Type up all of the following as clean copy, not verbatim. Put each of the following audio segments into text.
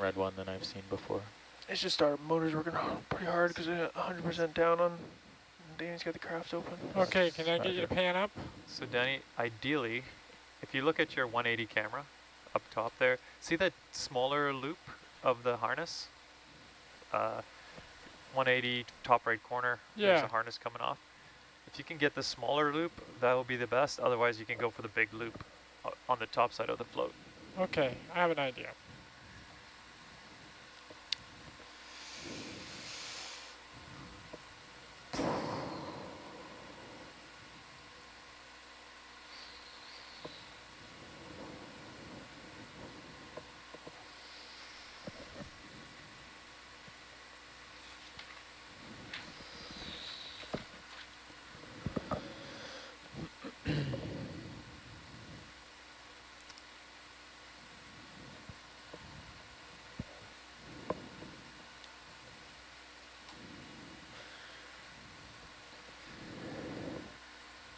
red one than I've seen before. It's just our motor's working pretty hard because we're 100% down on. Danny's got the craft open. Okay, can I get you to pan up? So Danny, ideally, if you look at your 180 camera up top there, see that smaller loop of the harness? 180 top right corner, there's Yeah. a harness coming off. If you can get the smaller loop, that will be the best. Otherwise, you can go for the big loop on the top side of the float. Okay, I have an idea.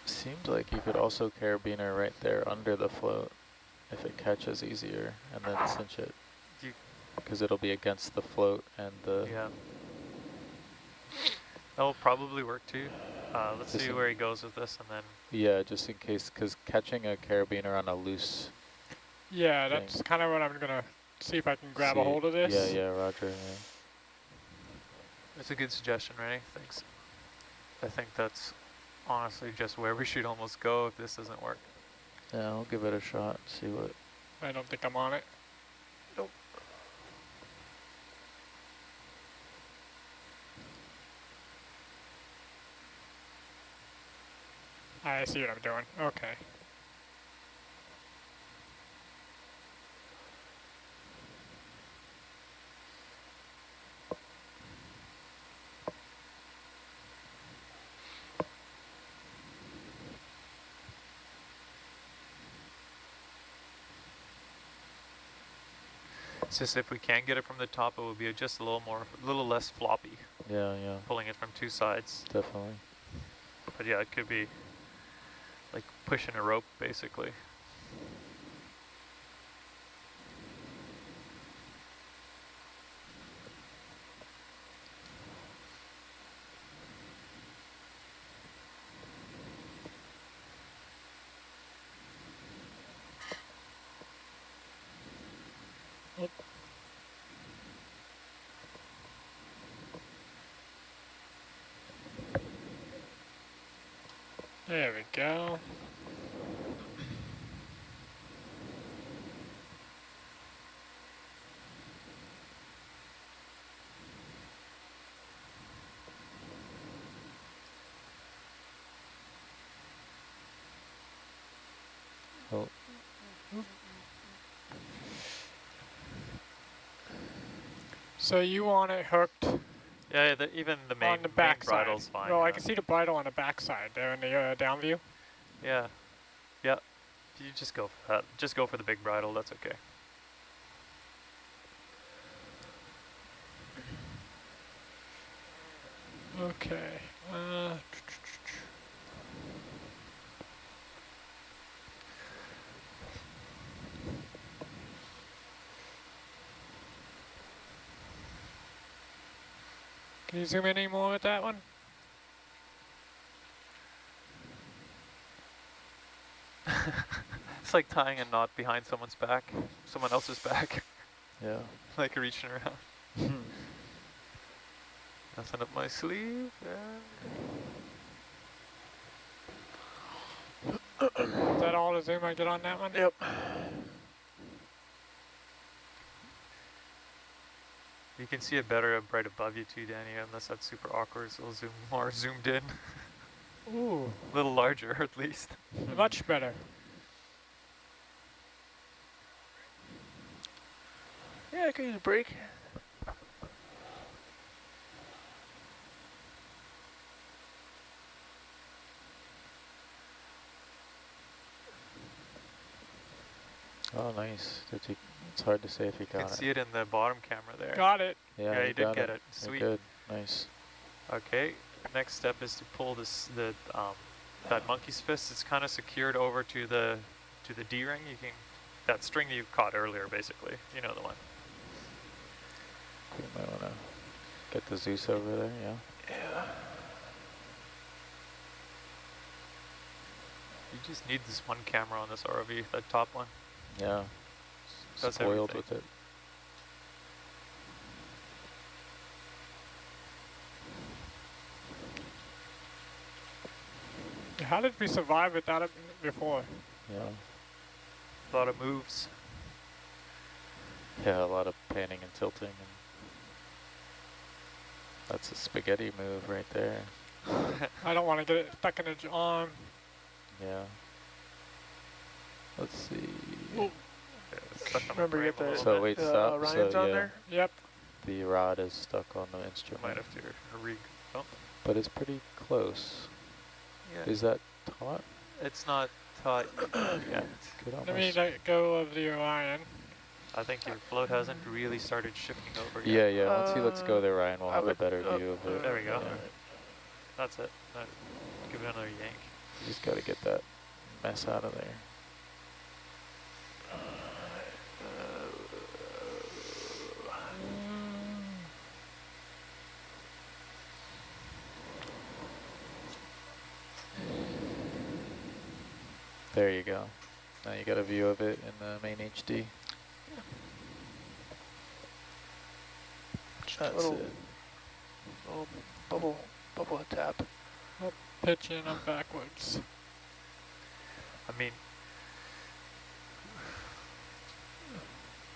Seems like you could also carabiner right there under the float if it catches easier, and then cinch it. Because it'll be against the float and the... Yeah. That will probably work too. Let's see where he goes with this and then... Yeah, just in case, because catching a carabiner on a loose... Yeah, that's kind of what I'm going to see if I can grab a hold of this. Yeah, roger. Yeah. That's a good suggestion, Rennie. Thanks. I think that's honestly just where we should almost go if this doesn't work. Yeah, I'll give it a shot, see what... I don't think I'm on it. Nope. I see what I'm doing. Okay. It's just if we can't get it from the top, it will be just a little less floppy. Yeah. Pulling it from two sides. Definitely. But yeah, it could be like pushing a rope, basically. There we go. Oh. So you want it hooked? Yeah, even the main bridle's fine. Well, I can see the bridle on the back side there in the down view. Yeah. Yeah. You just go for that. Just go for the big bridle, that's okay. Okay. Can you zoom in any more with that one? It's like tying a knot behind someone else's back. Yeah. Like reaching around. Nothing up my sleeve. Is that all the zoom I get on that one? Yep. You can see it better right above you too, Danny, unless that's super awkward, so it'll zoom more zoomed in. Ooh. A little larger, at least. Much better. Yeah, I could use a break. Oh, nice. It's hard to say if you got it. You can see it in the bottom camera there. Got it. Yeah, you did get it. Sweet. Good. Nice. Okay. Next step is to pull that monkey's fist. It's kind of secured over to the D ring. That string you caught earlier, basically. You know the one. You might want to get the Zeus over there, yeah. Yeah. You just need this one camera on this ROV, that top one. Yeah. That's Spoiled everything. with it. How did we survive without it before? Yeah. A lot of moves. Yeah, a lot of panning and tilting. And that's a spaghetti move right there. I don't want to get it stuck in its arm. Yeah. Let's see. Ooh. Yeah, Remember, you get So wait, stop. Orion's so on yeah, there? Yep. the rod is stuck on the instrument. Might have to rig. Oh. But it's pretty close. Yeah. Is that taut? It's not taut yet. Could Let me almost. let go of the Orion. I think your float hasn't really started shifting over Yeah, yet. yeah. Once he lets go there, Ryan, we'll I have a would- better view of it. There we go. Yeah. That's it. Give it another yank. You just got to get that mess out of there. There you go. Now you got a view of it in the main HD. That's little, it. Little bubble tap. Oh, pitch in and backwards. I mean,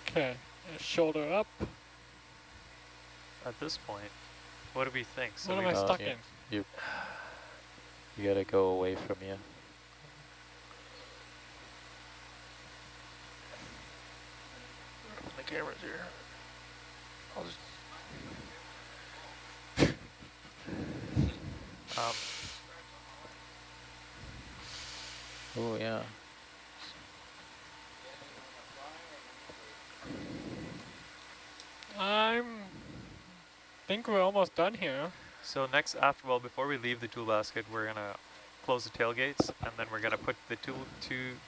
Okay, shoulder up. at this point, what do we think? So What we am I stuck yeah. in? You got to go away from you. The camera's here. I'll just. Oh, yeah. Think we're almost done here. So next, well, before we leave the tool basket, we're gonna close the tailgates, and then we're gonna put the two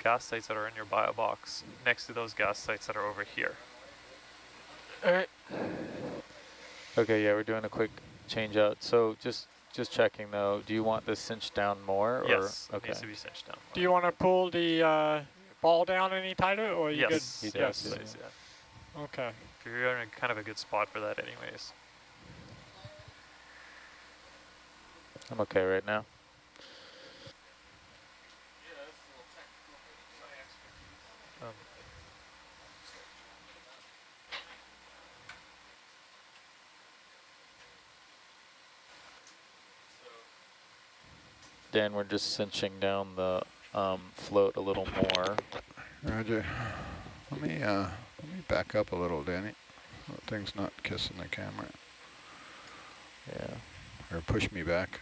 gas sites that are in your bio box next to those gas sites that are over here. All right. Okay, yeah, we're doing a quick change out. So just checking though, do you want this cinched down more? Yes, Or? it Okay. needs to be cinched down. Do you want to pull the ball down any tighter, or you Yes, good? Yes. please, yeah. Okay. You're in kind of a good spot for that anyways. I'm okay right now. Dan, we're just cinching down the float a little more. Roger. Let me back up a little, Danny. That thing's not kissing the camera. Yeah. Or push me back.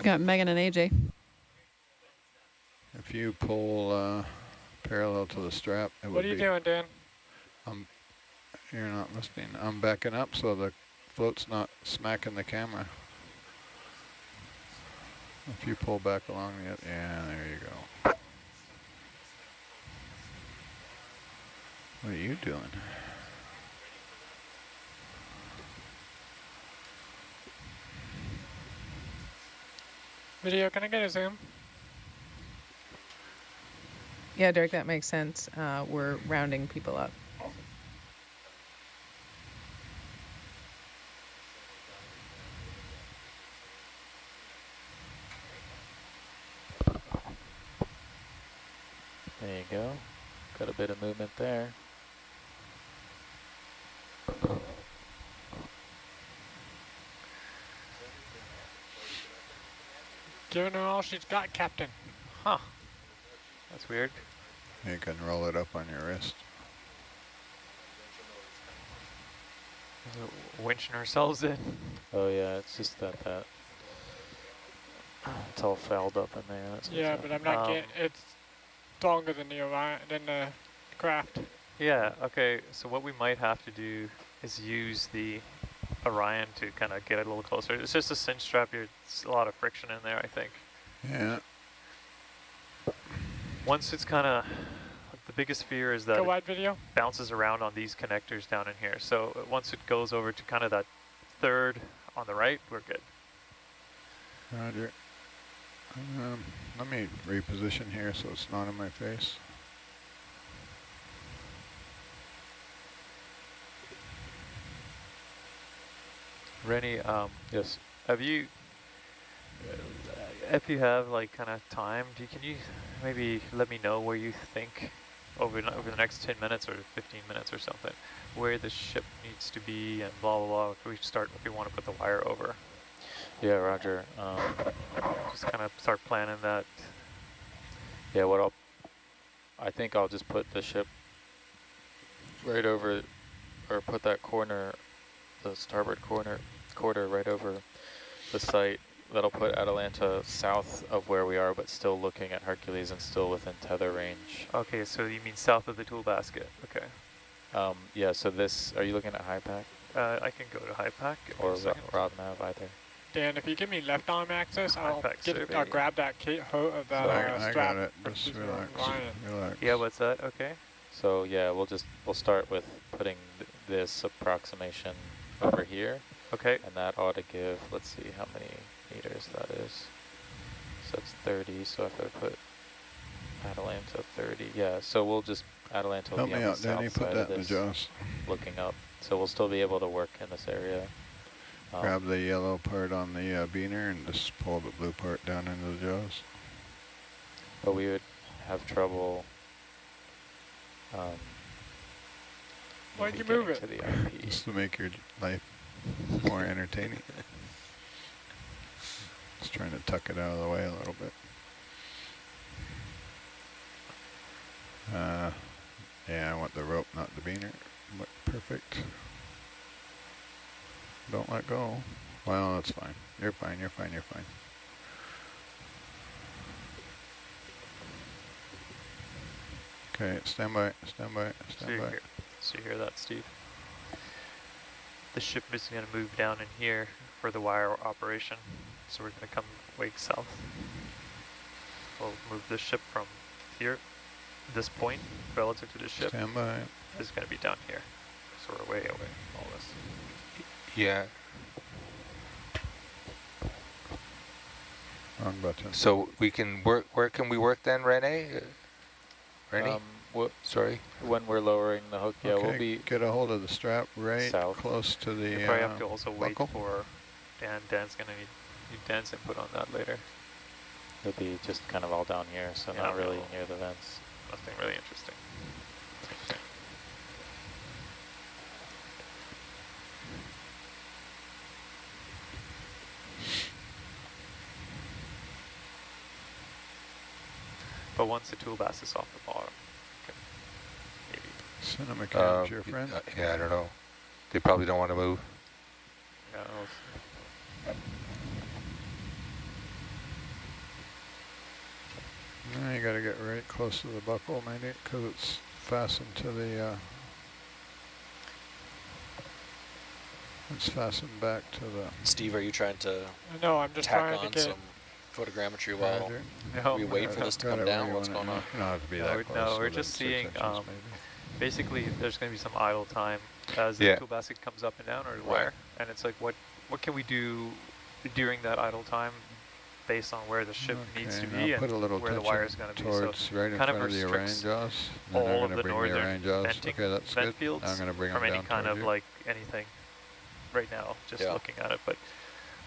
Got Megan and AJ. If you pull parallel to the strap, it would be. What are you doing, Dan? You're not listening. I'm backing up so the float's not smacking the camera. If you pull back along the, yeah, there you go. What are you doing? Video, can I get a zoom? Yeah, Derek, that makes sense. We're rounding people up. There you go. Got a bit of movement there. Giving her all she's got, Captain. Huh. That's weird. You can roll it up on your wrist. Winching ourselves in. Oh yeah, it's just that it's all fouled up in there. That's Yeah, but I'm not getting. It's stronger than the Orion, than the craft. Yeah, okay, so what we might have to do is use the Orion to kind of get it a little closer. It's just a cinch strap here. It's a lot of friction in there, I think. Yeah. once it's kind of, the biggest fear is that Go it wide video. bounces around on these connectors down in here. So once it goes over to kind of that third on the right, we're good. Roger. Let me reposition here so it's not in my face. Rennie, yes. have you, if you have like kind of time, can you maybe let me know where you think over the next 10 minutes or 15 minutes or something, where the ship needs to be and blah, blah, blah, if we want to put the wire over. Yeah, roger. Just kind of start planning that. Yeah, I think I'll just put the ship right over, or put that corner, the starboard quarter right over the site. That'll put Atalanta south of where we are, but still looking at Hercules and still within tether range. Okay, so you mean south of the tool basket? Okay. Yeah. So this, are you looking at high pack? I can go to high pack or Rob Nav either. Dan, if you give me left arm access, I'll survey. grab that I strap. got it. Just relax. Relax. Yeah, what's that? Okay. So yeah, we'll start with putting this approximation over here. Okay. And that ought to give, let's see how many meters that is. So it's 30, so if I put Atalanta 30, yeah, so we'll just, Atalanta will Help be me on out, the south Danny. Put side that of in the this, jaws. looking up. So we'll still be able to work in this area. Grab the yellow part on the beaner and just pull the blue part down into the jaws. But we would have trouble Why'd you maybe move getting it? to the IP. Just to make your life more entertaining. Just trying to tuck it out of the way a little bit. Yeah, I want the rope, not the beaner. Perfect. Don't let go. Well, that's fine. You're fine, you're fine, you're fine. Okay, stand by, stand by, stand by. So you hear that, Steve? The ship is going to move down in here for the wire operation. So we're going to come wake south. We'll move the ship from here, this point, relative to the ship. Stand by. Is going to be down here. So we're way away from all this. Yeah. Wrong button. So we can work, where can we work then, Rennie? Rennie? Sorry? When we're lowering the hook, yeah, Okay, we'll be get a hold of the strap right south. close to the You probably have to also wait buckle. for Dan. Dan's going to need Dan's input on that later. It'll be just kind of all down here, so Yeah, not really no. near the vents. Nothing really interesting. But once the tool bass is off the bottom, maybe. Cinema cam, your friend. Yeah, I don't know. They probably don't want to move. Yeah, Now you got to get right close to the buckle, maybe, because it's fastened to the. It's fastened back to the. Steve, are you trying to No, I'm just tack trying on to get. some photogrammetry while no, we wait for this to come down? What's going on? You don't have to be No, that close. we're within just 6 seeing, inches, maybe. basically there's going to be some idle time as the tool basket comes up and down, or the wire, and it's like, what can we do during that idle time based on where the ship needs to be put a little and where the wire is going to be. Towards So right in kind front of of the restricts Iran jaws. all I'm of going the to bring the northern Iran jaws. venting Okay, that's vent good. fields I'm going to bring from them any down kind of you. like anything right now, just looking at it. But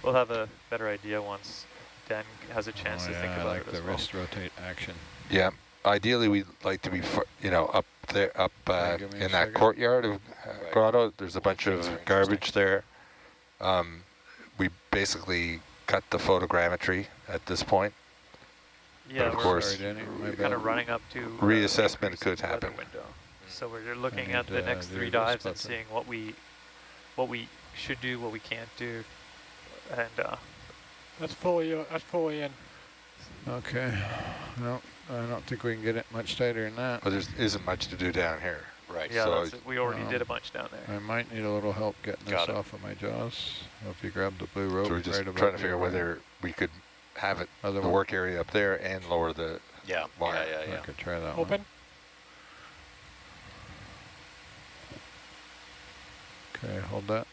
we'll have a better idea once Dan has a chance to think about it as well. the wrist rotate action. Yeah. Ideally, we'd like to be, up there, in that courtyard of Grotto. There's a bunch of garbage there. We basically cut the photogrammetry at this point. Yeah, but of course, we're kind of running up to reassessment could happen. Window. So we're looking at the next 3 dives and seeing what we should do, what we can't do, and That's fully in. Okay. No, I don't think we can get it much tighter than that. Well, there isn't much to do down here. Right. Yeah, so that's it. We already did a bunch down there. I might need a little help getting this off of my jaws. If you grab the blue rope, So we're just right above trying to figure whether we could have it, the work area up there, and lower the Yeah, wire. yeah. I could try that one. Open. Okay, hold that.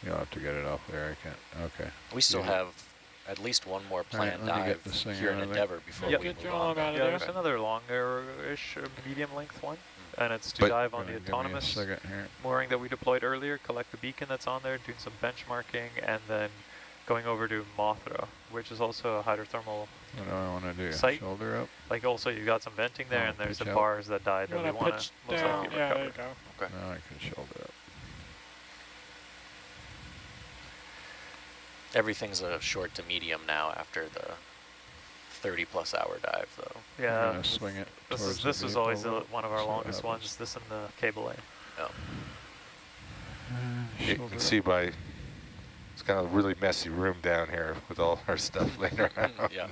You'll have to get it off there. I can't. Okay. We still have at least one more planned let me get dive this thing here in out of there. Endeavor before Yeah. we Get move your on. arm out of Yeah, there. there's another longer-ish medium length one, and it's to But- dive on the Give me a autonomous second here. mooring that we deployed earlier, collect the beacon that's on there, doing some benchmarking, and then going over to Mothra, which is also a hydrothermal. What do I want to do? Site. Shoulder up? Like also you got some venting there, Oh, and there's the pitch out. bars that died You that we want to want pitch to most down? likely Yeah, there recover. you go. Now I can shoulder up. Everything's a short to medium now after the 30+ hour dive, though. I'm Yeah, gonna swing it this towards is the this was always vehicle, one of our see what longest happens. ones. This and the cable A. You Shoulder can up. see by, it's kind of a really messy room down here with all our stuff laying around. Yeah.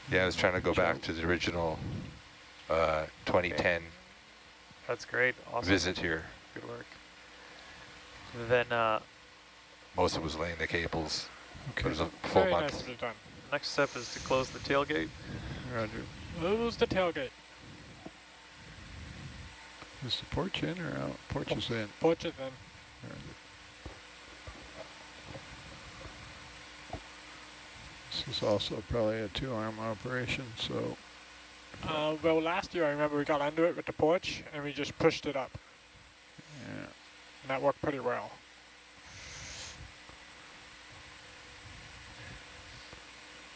Yeah, I was trying to go back to the original 2010 That's great. Awesome. visit here. Good work. Then Most of it was laying the cables. It Okay, was a full Very month. nicely done. next step is to close the tailgate. Roger. Close the tailgate. Is the porch in or out? Porch is in. Porch it then. This is also probably a 2-arm operation, so Well, last year I remember we got under it with the porch and we just pushed it up, yeah. and that worked pretty well.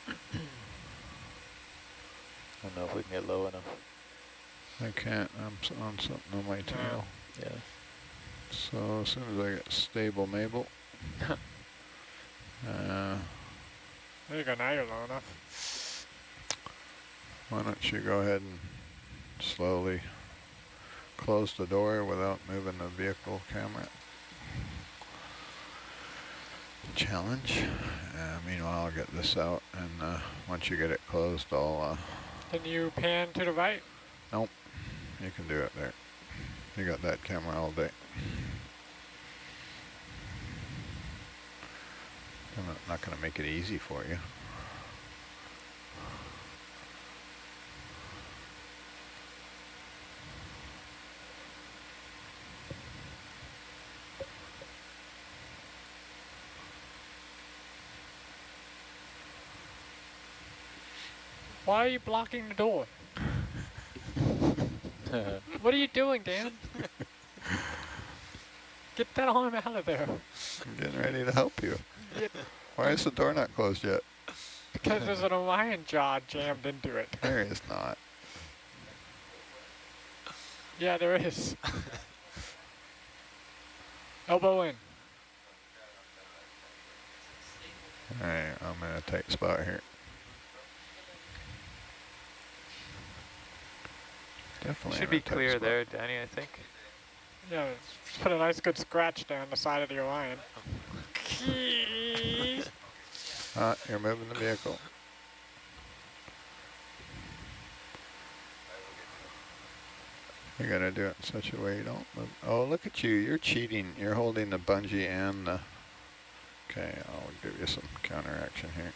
I don't know if we can get low enough. I can't. I'm on something on my tail. Yeah. So as soon as I get stable Mabel, There you go, now you're low enough. why don't you go ahead and slowly close the door without moving the vehicle camera. Challenge. Meanwhile, I'll get this out, and once you get it closed, I'll... Can you pan to the right? Nope. You can do it there. You got that camera all day. I'm not going to make it easy for you. Why are you blocking the door? What are you doing, Dan? Get that arm out of there. I'm getting ready to help you. Yeah. Why is the door not closed yet? Because there's an Orion jaw jammed into it. There is not. Yeah, there is. Elbow in. All right, I'm in a tight spot here. Definitely Should in a be tight clear spot. there, Danny, I think. Yeah, just put a nice good scratch down the side of the Orion. You're moving the vehicle. You gotta do it in such a way you don't move. Oh, look at you. You're cheating. You're holding the bungee and the... Okay, I'll give you some counteraction here.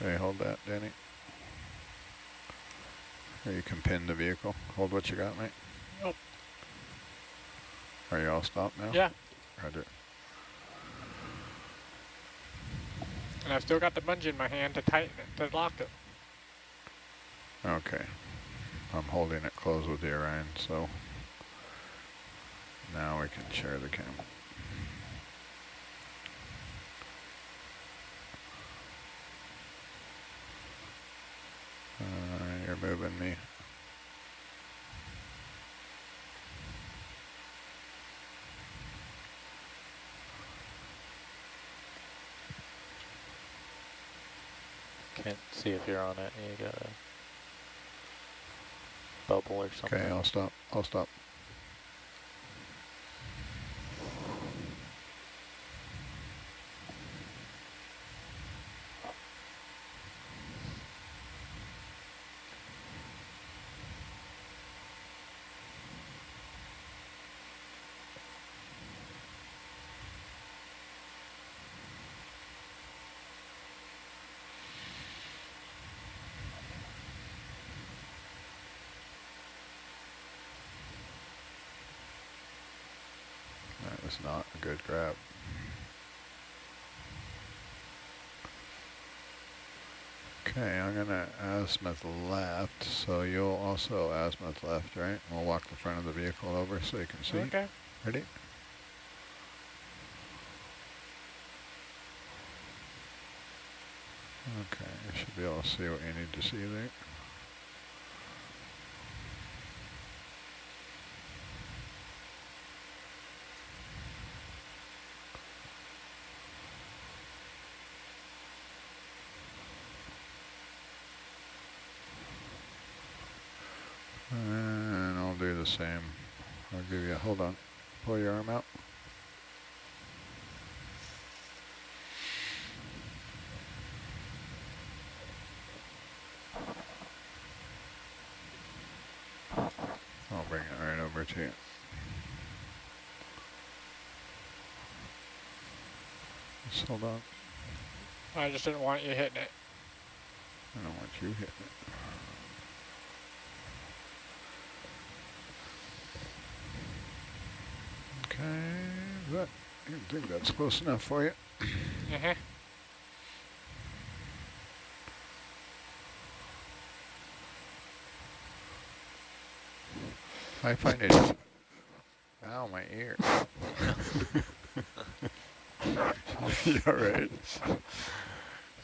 Okay, hold that, Danny. Or you can pin the vehicle. Hold what you got, mate. Oh. Are you all stopped now? Yeah, Roger. and I've still got the bungee in my hand to tighten it, to lock it. Okay. I'm holding it closed with the Orion, so now we can share the camera. You're moving me. Can't see if you're on it. You got a bubble or something. Okay, I'll stop. I'll stop. is not a good grab. Okay, I'm gonna azimuth left, so you'll also azimuth left, right? We'll walk the front of the vehicle over so you can see. Okay. Ready? Okay, you should be able to see what you need to see there. And I'll do the same. I'll give you, hold on, pull your arm out. I'll bring it right over to you. Just hold on. I just didn't want you hitting it. I don't want you hitting it. Okay, that, I think that's close enough for you. Uh-huh. I find it, ow, my ear. You all right?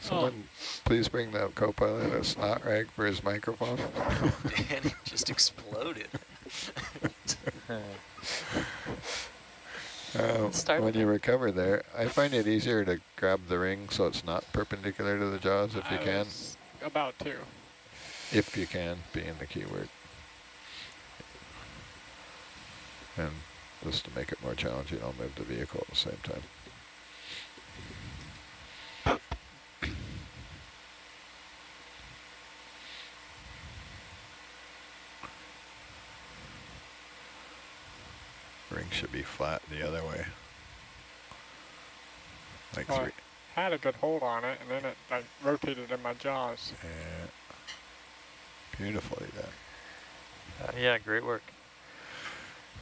Someone please bring the co-pilot a snot rag for his microphone. Danny just exploded. When you recover there, I find it easier to grab the ring so it's not perpendicular to the jaws if you can. About to. If you can, being the key word. And just to make it more challenging, I'll move the vehicle at the same time. Ring should be flat the other way. Like Well, three. I had a good hold on it, and then it like rotated in my jaws. Yeah. Beautifully done. Yeah, great work.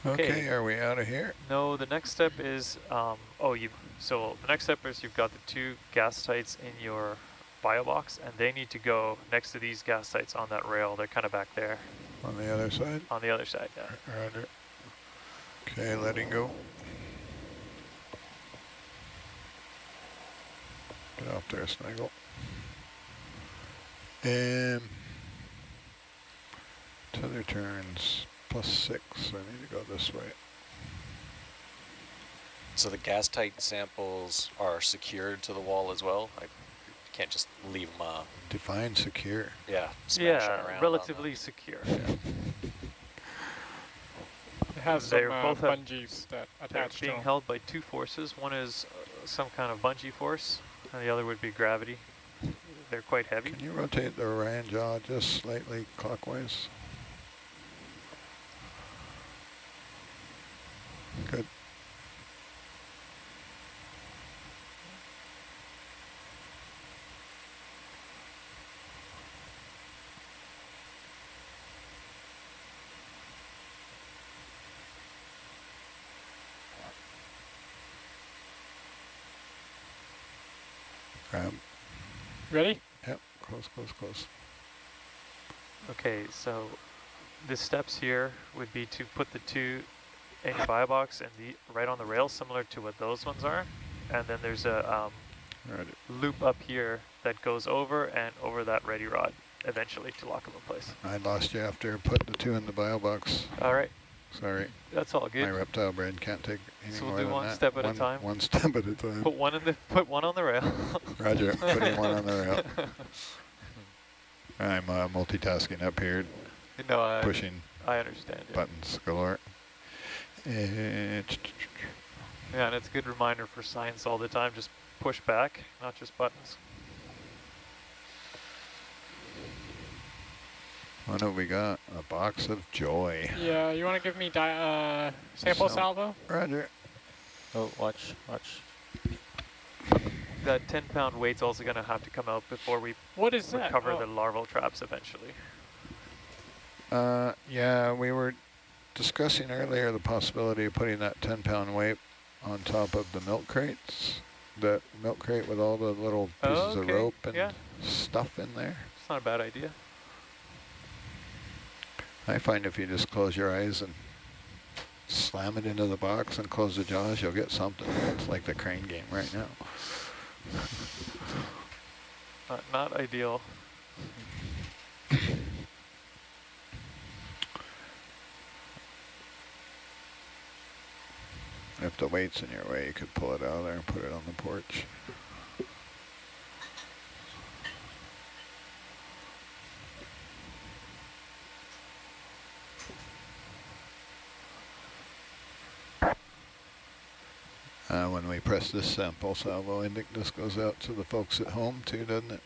Okay, are we out of here? No, the next step is, so the next step is you've got the 2 gas tights in your bio box, and they need to go next to these gas tights on that rail. They're kind of back there. On the other side? On the other side, yeah. Roger. Okay, letting go. Get off there, Snaggle. And tether turns +6, so I need to go this way. So the gas tight samples are secured to the wall as well? I can't just leave them, Define secure. yeah, smashing Yeah, around. relatively secure. Yeah. It has They're some both bungees that They're attach to being them. held by 2 forces. One is some kind of bungee force, and the other would be gravity. They're quite heavy. Can you rotate the Orion jaw just slightly clockwise? Good. Grab. Ready? Yep, close, close, close. Okay, so the steps here would be to put the 2 in your bio box and right on the rail, similar to what those ones are. And then there's a loop up here that goes over and over that ready rod eventually to lock them in place. I lost you after putting the 2 in the bio box. All right. Sorry. That's all good. My reptile brain can't take any So more we'll do than one that. step at a time. One step at a time. Put one on the rail. Roger, putting one on the rail. I'm multitasking up here, No, pushing I understand. Yeah. buttons galore. Yeah, and it's a good reminder for science all the time. Just push back, not just buttons. What have we got? A box of joy. Yeah, you want to give me sample salvo? Roger. Oh, watch. That 10-pound weight's also going to have to come out before we What is that? recover the larval traps eventually. Yeah, we were discussing earlier the possibility of putting that 10-pound weight on top of the milk crates. That milk crate with all the little pieces of rope and stuff in there. It's not a bad idea. I find if you just close your eyes and slam it into the box and close the jaws, you'll get something. It's like the crane game right now. Not ideal. If the weight's in your way, you could pull it out of there and put it on the porch. When we press this sample salvo, I think this goes out to the folks at home too, doesn't it?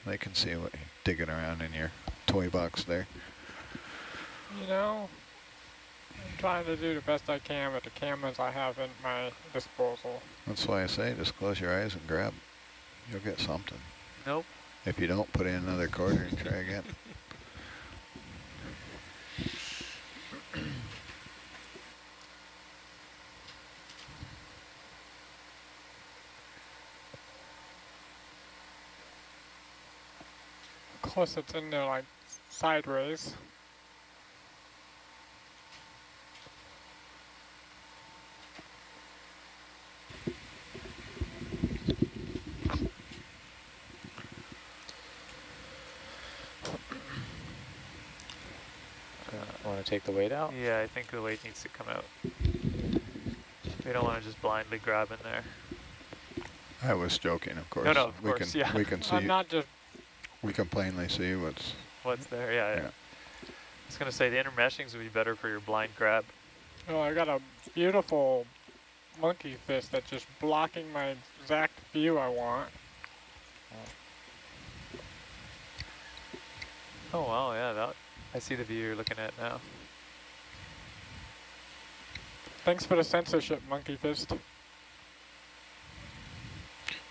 They can see what you're digging around in your toy box there. You know, I'm trying to do the best I can with the cameras I have at my disposal. That's why I say just close your eyes and grab. You'll get something. Nope. If you don't, put in another quarter and try again. Of course, it's in there like sideways. Want to take the weight out? Yeah, I think the weight needs to come out. We don't want to just blindly grab in there. I was joking, of course. No, of course, yeah. We can see. I'm not just. We can plainly see what's there. Yeah. I was gonna say the intermeshings would be better for your blind grab. Oh, I got a beautiful monkey fist that's just blocking my exact view I want. Oh wow, yeah, I see the view you're looking at now. Thanks for the censorship, monkey fist.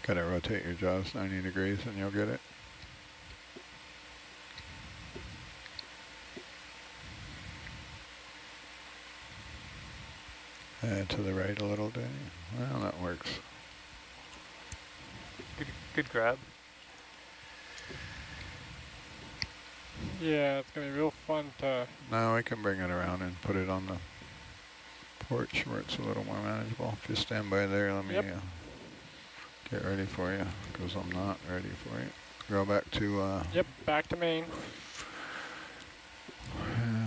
Gotta rotate your jaws 90 degrees and you'll get it. To the right a little, Danny. Well, that works. Good grab. Yeah, it's gonna be real fun to. Now I can bring it around and put it on the porch where it's a little more manageable. If you stand by there, let me get ready for you, because I'm not ready for you. Go back to... Yep, back to main.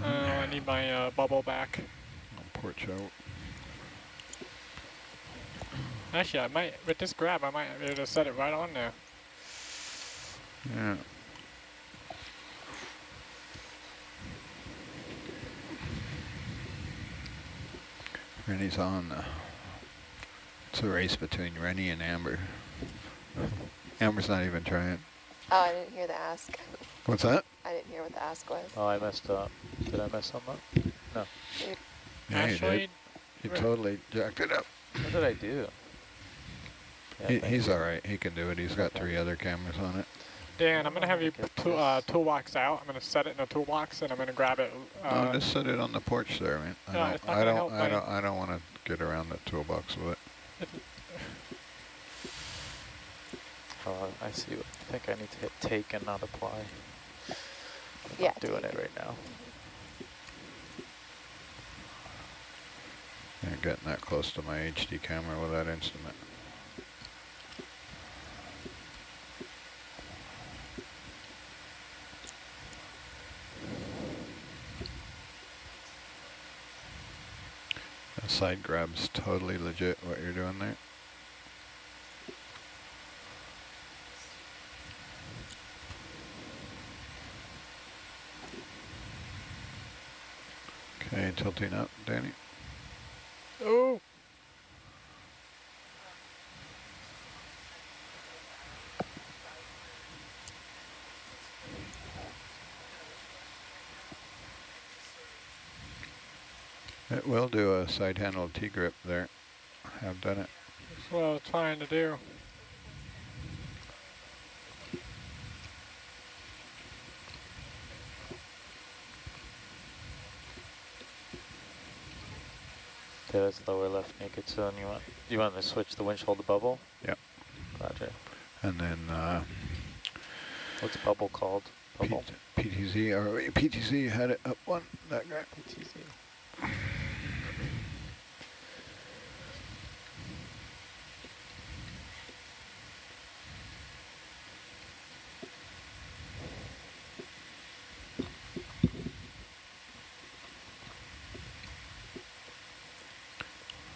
I need my bubble back. I'll porch out. Actually, I might, with this grab, I might be able to set it right on there. Yeah. Rennie's on. It's a race between Rennie and Amber. Amber's not even trying. Oh, I didn't hear the ask. What's that? I didn't hear what the ask was. Oh, I messed up. Did I mess something up? No. Yeah, Actually, you did. You totally jacked it up. What did I do? Yeah, He's all right. He can do it. He's got 3 other cameras on it. Dan, I'm gonna have you toolbox out. I'm gonna set it in a toolbox, and I'm gonna grab it. No, just set it on the porch there, man. I don't want to get around that toolbox with it. Oh, I see. I think I need to hit take and not apply. I'm not doing it right now. Yeah, getting that close to my HD camera with that instrument. That side grab's totally legit what you're doing there. Okay, tilting up, Danny. Oh! It will do a side handle T-grip there. I've done it. That's what I was trying to do. Okay, that's lower left naked zone. You want to switch the windshield to bubble? Yep. Roger. And then What's bubble called? Bubble. PTZ, or PTZ had it up one, that guy. PTZ.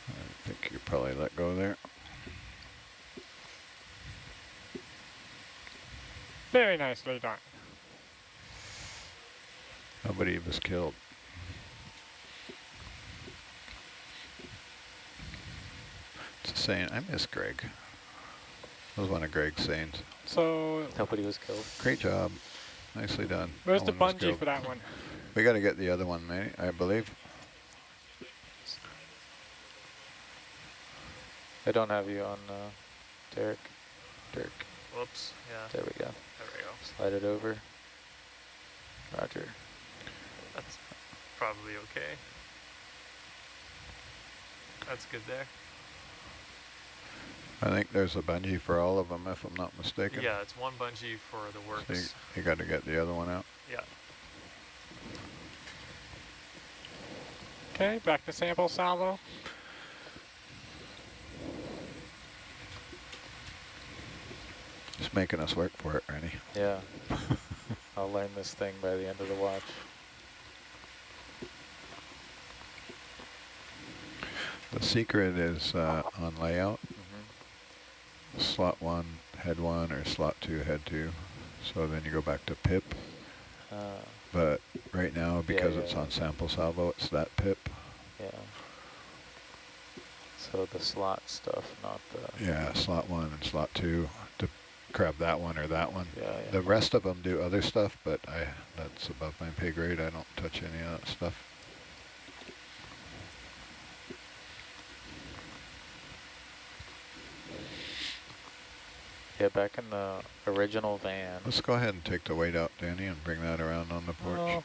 I think you probably let go there. Very nicely done. Nobody was killed. It's a saying. I miss Greg. That was one of Greg's sayings. So Nobody was killed. Great job. Nicely done. where's No the one was bungee killed. for that one? We got to get the other one, maybe, I believe. I don't have you on Derek. Whoops, yeah, There we go. there we go. Slide it over. Roger. That's probably okay. That's good there. I think there's a bungee for all of them, if I'm not mistaken. Yeah, it's one bungee for the works. So you got to get the other one out. Yeah. Okay, back to sample salvo. Just making us work for it, Rennie. Yeah. I'll learn this thing by the end of the watch. The secret is on layout. Slot 1, head 1, or slot 2, head 2. So then you go back to pip. But right now, because it's on sample salvo, it's that pip. Yeah. So the slot stuff, not the... Yeah, slot 1 and slot 2 to grab that one or that one. Yeah. The rest of them do other stuff, but that's above my pay grade. I don't touch any of that stuff. Yeah, back in the original van. Let's go ahead and take the weight out, Danny, and bring that around on the porch.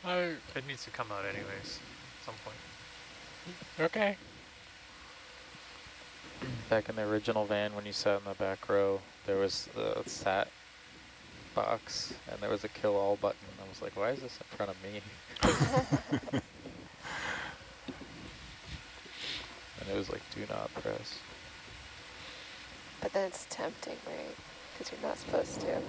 It needs to come out anyways at some point. Okay. Back in the original van, when you sat in the back row, there was the sat box, and there was a kill all button. I was like, why is this in front of me? And it was like, do not press. But then it's tempting, right? Because you're not supposed to.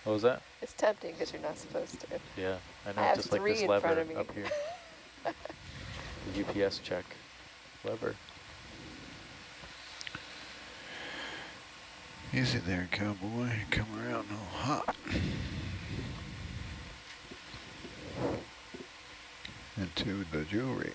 What was that? It's tempting because you're not supposed to. Yeah, I know, I have just like 3 this in lever front of me. up here. The UPS check lever. Easy there, cowboy. Come around all hot. Into the jewelry.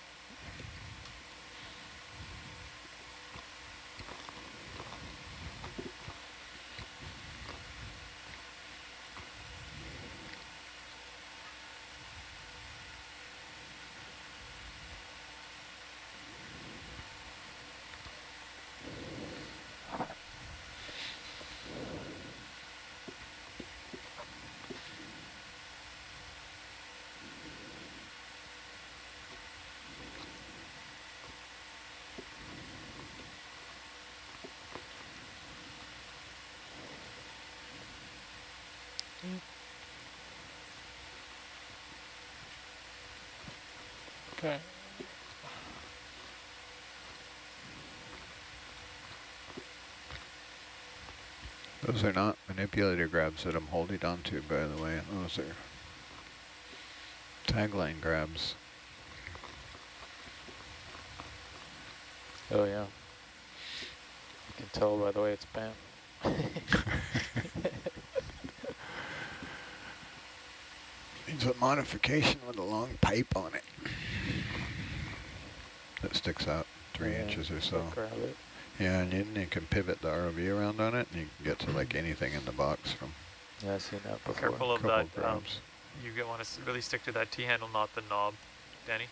Okay. Those are not manipulator grabs that I'm holding on to, by the way. Those are tagline grabs. Oh yeah. You can tell by the way it's bent. Needs a modification with a long pipe on it. That sticks out 3 inches or so. Grab it. Yeah, and then you can pivot the ROV around on it, and you can get to like anything in the box from Yeah, I've seen that before. Careful of couple that. grabs. You want to really stick to that T-handle, not the knob, Danny.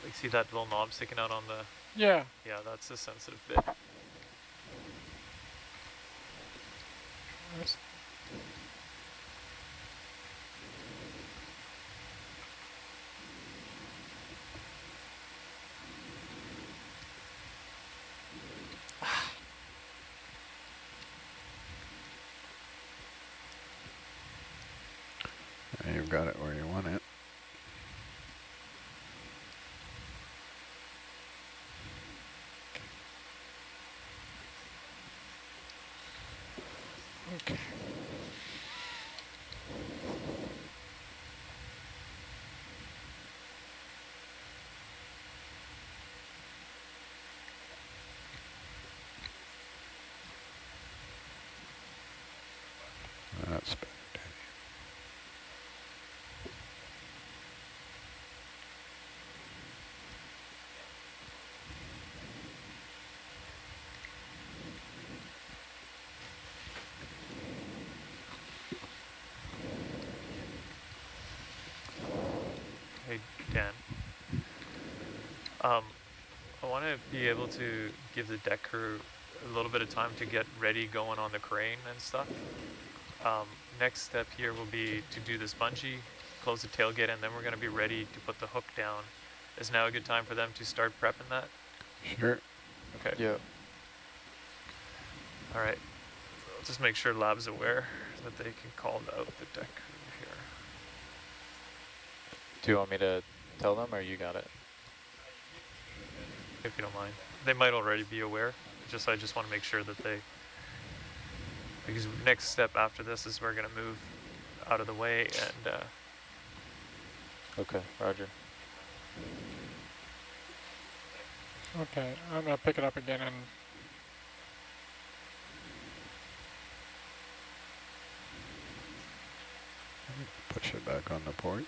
Like, see that little knob sticking out on the... Yeah. Yeah, that's the sensitive bit. And you've got it where you want it. Okay. That's better. Hey, Dan. I want to be able to give the deck crew a little bit of time to get ready going on the crane and stuff. Next step here will be to do this bungee, close the tailgate, and then we're going to be ready to put the hook down. Is now a good time for them to start prepping that? Sure. Okay. Yeah. All right. I'll just make sure Lab's aware that they can call out the deck crew here. Do you want me to tell them, or you got it? If you don't mind. They might already be aware. I just want to make sure that they, because next step after this is we're going to move out of the way and Okay, roger. Okay, I'm gonna pick it up again and Push it back on the porch.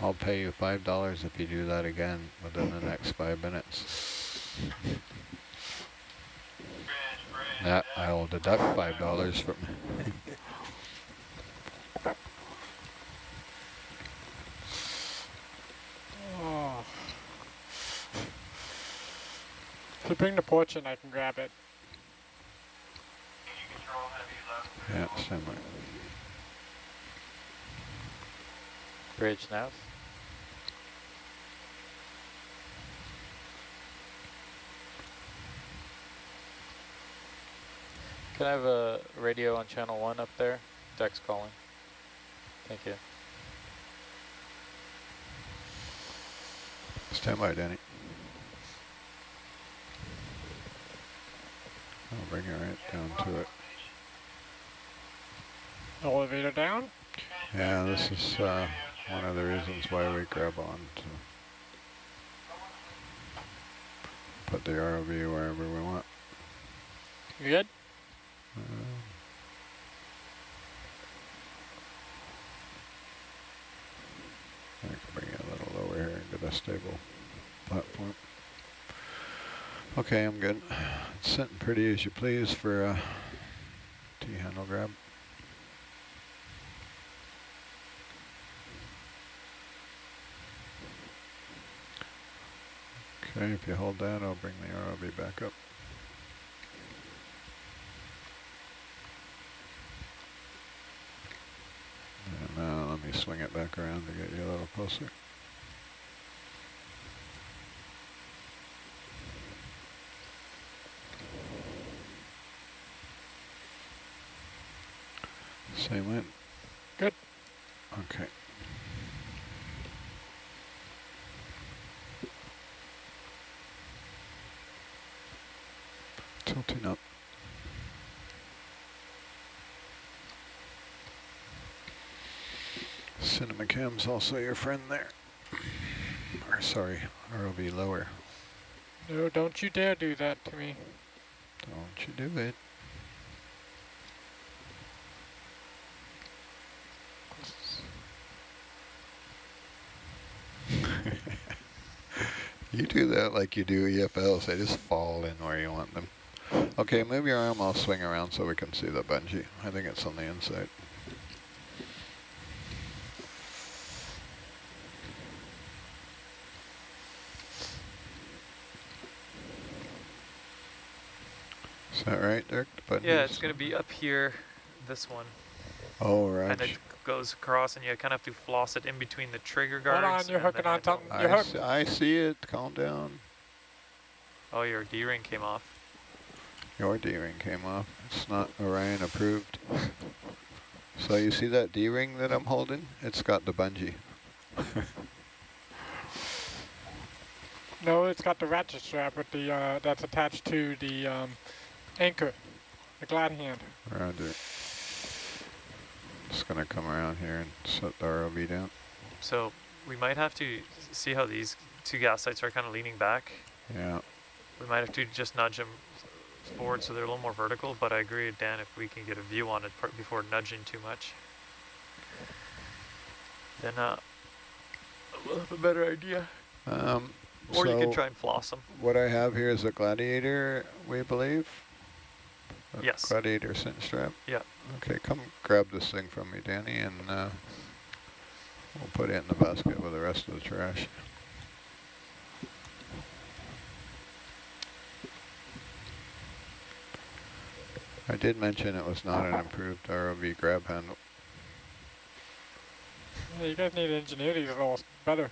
I'll pay you $5 if you do that again within the next 5 minutes. Yeah, I will deduct $5 from oh. If you bring the porch in, I can grab it. yeah, same way. Bridge nav. Can I have a radio on channel 1 up there? Deck's calling. Thank you. Stand by, Danny. I'll bring you right down to it. Elevator down. Yeah, this is one of the reasons why we grab on to put the ROV wherever we want. You good? I can bring you a little lower here and get a stable platform. Okay, I'm good. It's sitting pretty as you please for a T-handle grab. Okay, if you hold that, I'll bring the ROV back up. And now let me swing it back around to get you a little closer. Same wind. Good. Okay. Tilting up. Cinema cam's also your friend there. Or sorry, ROV lower. No, don't you dare do that to me. Don't you do it. You do that like you do EFLs. They just fall in where you want them. Okay, move your arm. I'll swing around so we can see the bungee. I think it's on the inside. Is that right, Dirk? Yeah, it's going to be up here, this one. Oh, right. And it goes across, and you kind of have to floss it in between the trigger guards. Hold on, you're hooking on something. You're hooked. I see it. Calm down. Oh, your D-ring came off. Your D-ring came off. It's not Orion approved. So you see that D-ring that I'm holding? It's got the bungee. No, it's got the ratchet strap with the that's attached to the anchor, the glad hand. Roger. Just gonna come around here and set the ROV down. So we might have to see how these two gas sites are kind of leaning back. Yeah. We might have to just nudge them forward so they're a little more vertical, but I agree with Dan, if we can get a view on it before nudging too much, then we'll have a better idea. Or you can try and floss them. What I have here is a Gladiator, we believe? Yes. Gladiator cinch strap? Yeah. Okay, come grab this thing from me, Danny, and we'll put it in the basket with the rest of the trash. I did mention it was not an improved ROV grab handle. Yeah, you guys need to engineer these a little better.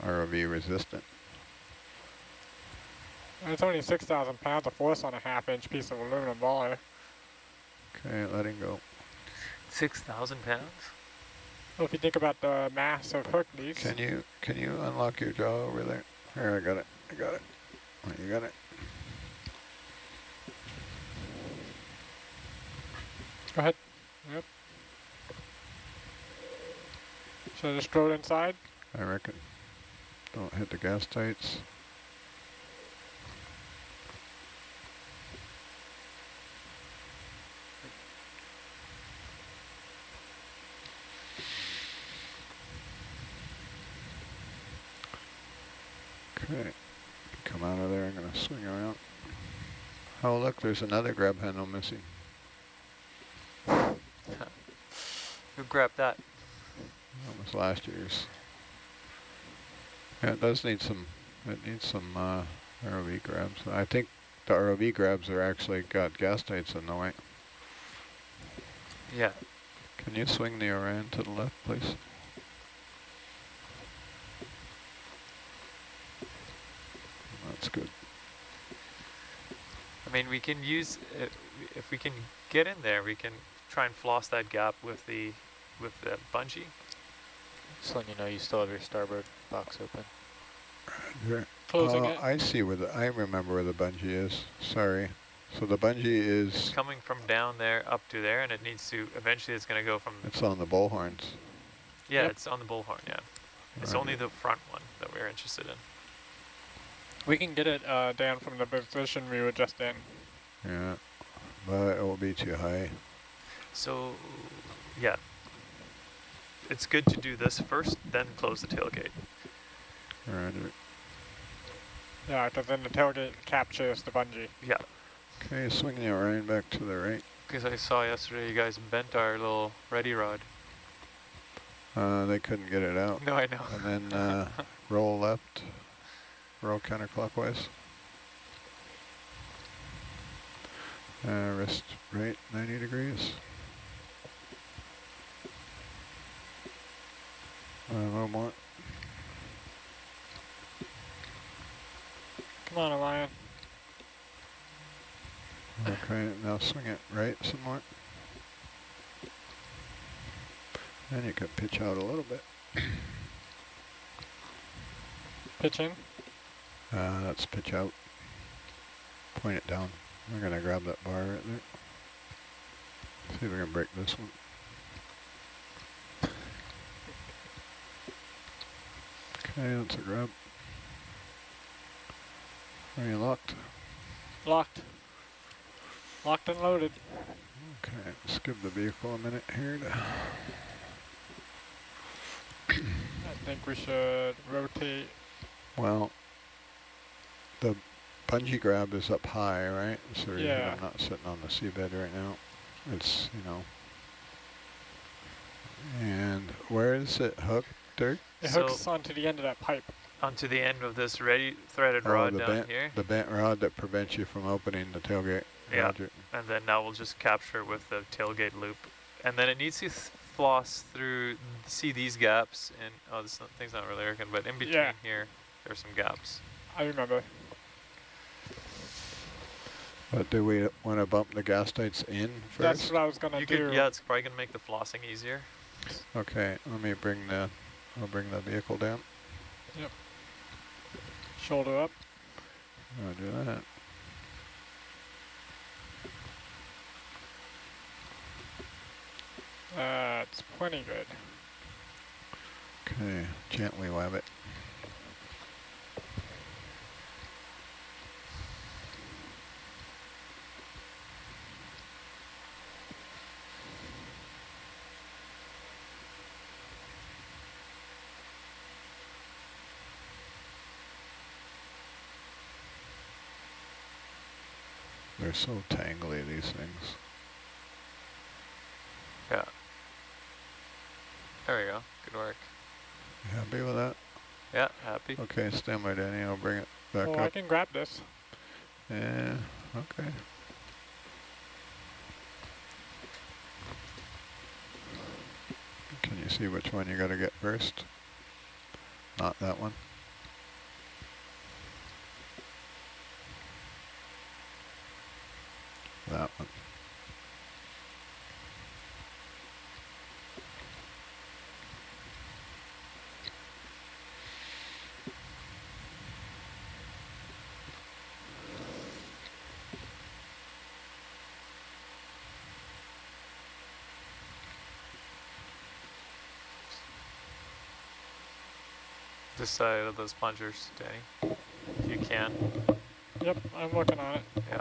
ROV resistant. And it's only 6,000 pounds of force on a half-inch piece of aluminum bar. Okay, letting go. 6,000 pounds? Well, if you think about the mass of Hercules. Can you unlock your jaw over there? Here, I got it. I got it. Oh, you got it. Go ahead. Yep. Should I just throw it inside? I reckon. Don't hit the gas tights. Okay, come out of there, I'm gonna swing around. Oh look, there's another grab handle missing. Who grabbed that? That was last year's. Yeah, it does need some, it needs some ROV grabs. I think the ROV grabs are actually got gas tights in the way. Yeah. Can you swing the Orion to the left, please? That's good. I mean, we can use, if we can get in there, we can try and floss that gap with the bungee. Just letting you know you still have your starboard box open. Here. Closing it. I see where I remember where the bungee is. Sorry. So the bungee is... It's coming from down there up to there, and it needs to, eventually it's going to go from... It's on the bullhorns. Yeah, Yep. It's on the bullhorn, yeah. It's Right. only the front one that we're interested in. We can get it down from the position we were just in. Yeah, but it will be too high. So, yeah. It's good to do this first, then close the tailgate. Roger. Yeah, because then the tailgate captures the bungee. Yeah. Okay, swing the Orion back to the right. Because I saw yesterday you guys bent our little ready rod. They couldn't get it out. No, I know. And then roll left, roll counterclockwise. Wrist right, 90 degrees. A little more. Come on, Orion. Okay, now swing it right some more. And you can pitch out a little bit. Pitch in. That's pitch out. Point it down. We're gonna grab that bar right there. See if we can break this one. Okay, that's a grab. Are you locked? Locked. Locked and loaded. Okay, let's give the vehicle a minute here to... I think we should rotate. Well, the bungee grab is up high, right? So Yeah. I'm not sitting on the seabed right now. It's, you know. And where is it hooked, Dirk? It So- hooks onto the end of that pipe. Onto the end of this ready threaded rod down here. The bent rod that prevents you from opening the tailgate. Yeah. Roger. And then now we'll just capture with the tailgate loop. And then it needs to floss through, see these gaps, and oh, this thing's not really working, but in between Yeah. here, there's some gaps. I remember. But do we want to bump the gas tights in first? That's what I was gonna You do. could, yeah, it's probably gonna make the flossing easier. Okay, let me bring I'll bring the vehicle down. Yep. Shoulder up. I'll do that. That's plenty good. Okay, gently web it. They're so tangly, these things. Yeah. There we go. Good work. You happy with that? Yeah, happy. Okay, stand by, Danny. I'll bring it back Oh, up. I can grab this. Yeah, okay. Can you see which one you got to get first? Not that one. That one. This side of those plungers, Danny, if you can. Yep, I'm working on it. Yeah.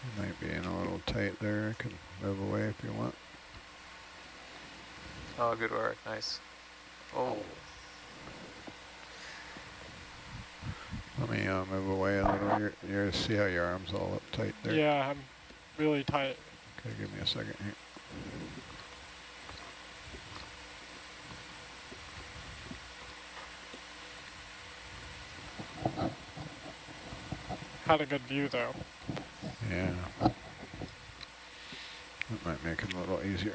You might be in a little tight there. I can move away if you want. Oh, good work. Nice. Oh. Let me move away a little. You see how your arm's all up tight there? Yeah, I'm really tight. Okay, give me a second here. Had a good view though. Yeah. That might make it a little easier.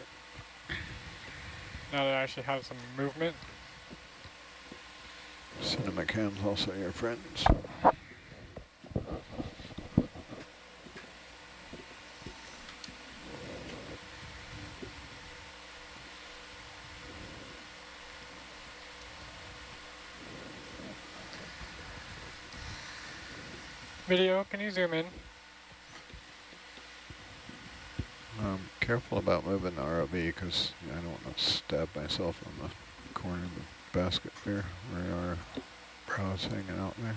Now that I actually have some movement. Cinema cams also your friends. Video, can you zoom in? Careful about moving the ROV because I don't want to stab myself on the corner of the basket there where our brow's hanging out there.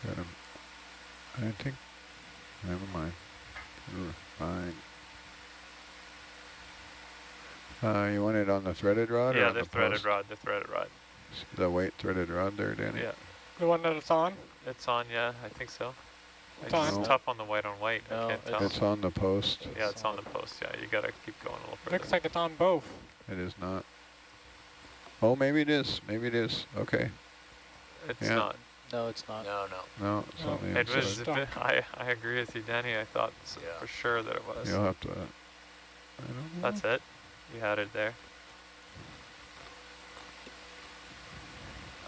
Got him. I think, never mind. We're fine. You want it on the threaded rod? Yeah, or on the threaded rod, the threaded rod. See the weight threaded rod there, Danny? Yeah. The one that it's on? It's on, yeah, I think so. It's It's on. tough on the white on white, No, I can't tell. It's on the post. Yeah, it's on the post, yeah, you gotta keep going a little further. Looks like it's on both. It is not. Oh, maybe it is. Maybe it is. Okay. It's Yeah. not. No, it's not. No, no. No, it's on the It inside. was, I agree with you, Danny, I thought Yeah. for sure that it was. You'll have to, I don't know. That's it, you had it there.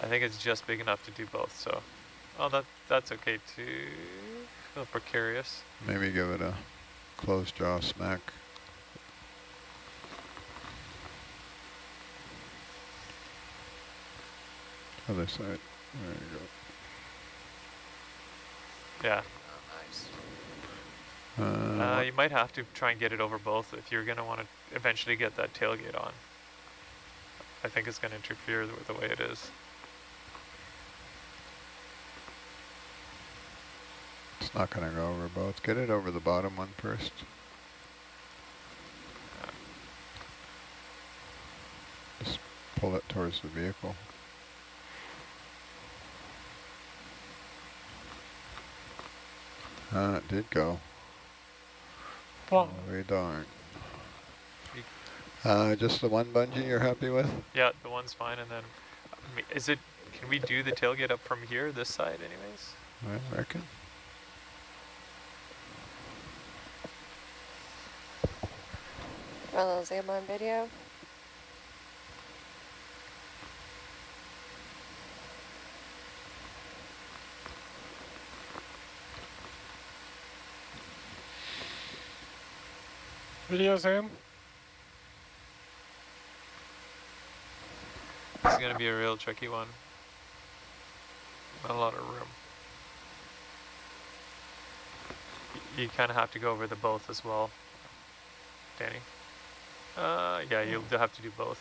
I think it's just big enough to do both, so. Oh, that's okay too. A little precarious. Maybe give it a closed jaw smack. Other side. There you Yeah. Oh, nice. You might have to try and get it over both if you're going to want to eventually get that tailgate on. I think it's going to interfere with the way it is. It's not going to go over both. Get it over the bottom one first. Just pull it towards the vehicle. It did go. Well, We darn. You- Just the one bungee you're happy with? Yeah, the one's fine, and then, is it, can we do the tailgate up from here, this side anyways? I reckon. Run a little zoom on video. video zoom. This is gonna be a real tricky one. Not a lot of room. You kind of have to go over the both as well, Danny. Yeah, you'll have to do both.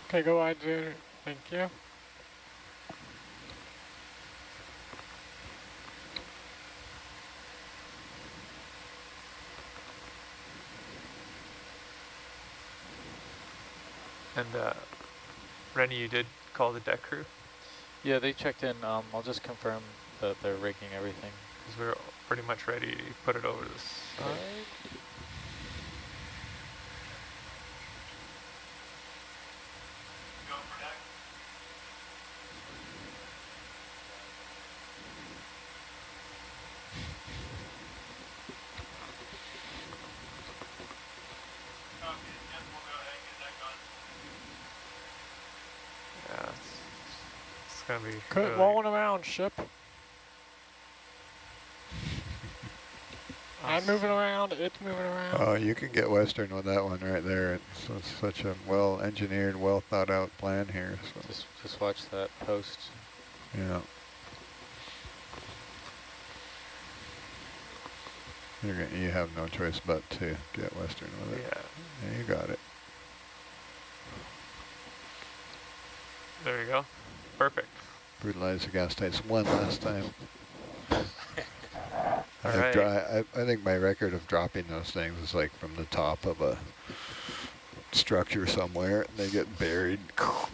Okay, go ahead, dude. Thank you. And Rennie, you did call the deck crew? Yeah, they checked in. I'll just confirm that they're rigging everything. Because we're pretty much ready to put it over this side. Yeah, it's gonna be Quit really rolling around, ship. I'm moving around, it's moving around. Oh, you can get Western with that one right there. It's such a well-engineered, well-thought-out plan here. So. Just watch that post. Yeah. You have no choice but to get Western with it. Yeah, you got it. There you go. Perfect. Brutalize the gas tights one last time. All right. I think my record of dropping those things is like from the top of a structure somewhere, and they get buried,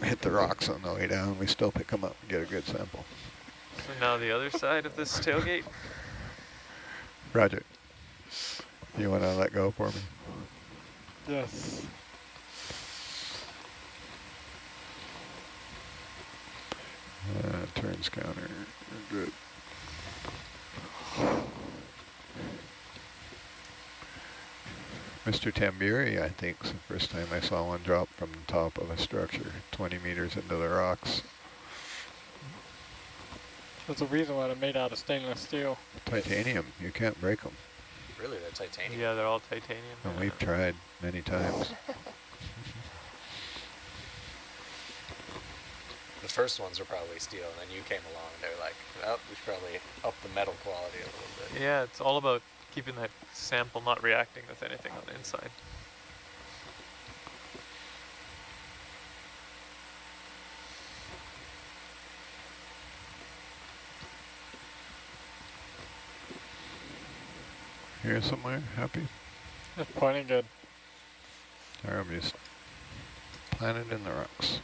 hit the rocks on the way down. We still pick them up and get a good sample. So now the other side of this tailgate. Roger. You want to let go for me? Yes. Turns counter. Good. Mr. Tamburi, I think, is the first time I saw one drop from the top of a structure 20 meters into the rocks. There's a reason why they're made out of stainless steel. Titanium, you can't break them. Really, they're titanium? Yeah, they're all titanium. And we've tried many times. The first ones were probably steel, and then you came along and they were like, oh, we should probably up the metal quality a little bit. Yeah, it's all about keeping that sample not reacting with anything on the inside. Here somewhere, happy? It's pointing good. Or I'm just planted in the rocks.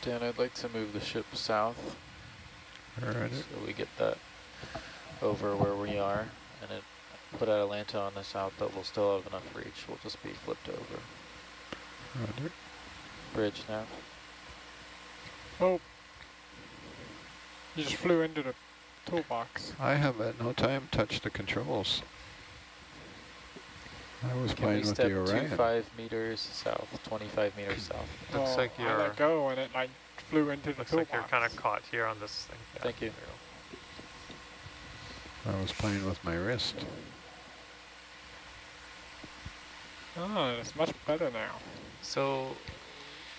Dan, I'd like to move the ship south. Alright. So we get that over where we are, and it put Atalanta on the south, but we'll still have enough reach. We'll just be flipped over. Roger. Bridge now. Oh. You just flew into the toolbox. I have at no time touched the controls. I was Can playing we with step the Orion. 25 meters south, 25 meters south? Well, Looks like I you're. let go and it like flew into the Looks toolbox. like you're kind of caught here on this thing. Yeah, Thank you. there you I was playing with my wrist. Oh, it's much better now. So,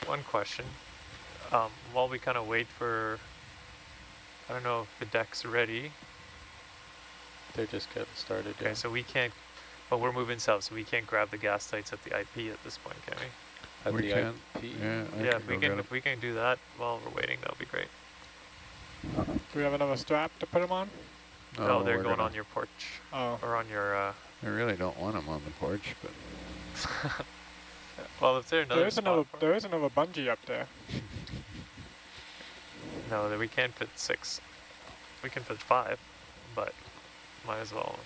one question. While we kind of wait for, I don't know if the deck's ready. They're just getting started. Okay, Yeah. so we can't, but we're moving south, so we can't grab the gas tights at the IP at this point, can we? At We the can. IP. Yeah, I Yeah, can go get 'em. if we can do that while we're waiting, that'll be great. Do we have another strap to put them on? No, they're we're going gonna, on your porch, Oh. or on your, I really don't want them on the porch, but well, if there's another spot for There is another bungee up there. No, we can't fit 6. We can fit 5, but might as well.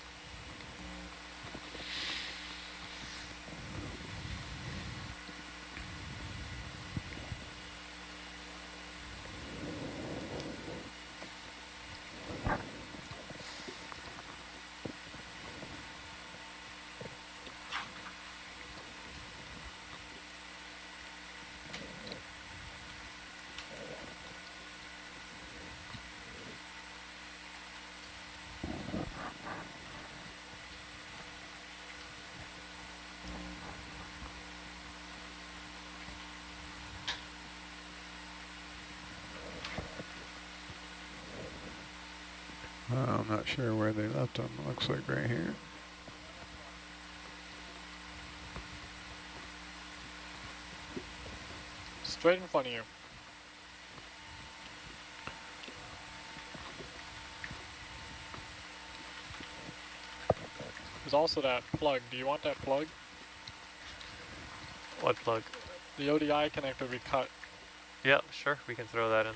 I'm not sure where they left them. Looks like right here. Straight in front of you. There's also that plug. Do you want that plug? What plug? The ODI connector we cut. Yeah, sure. We can throw that in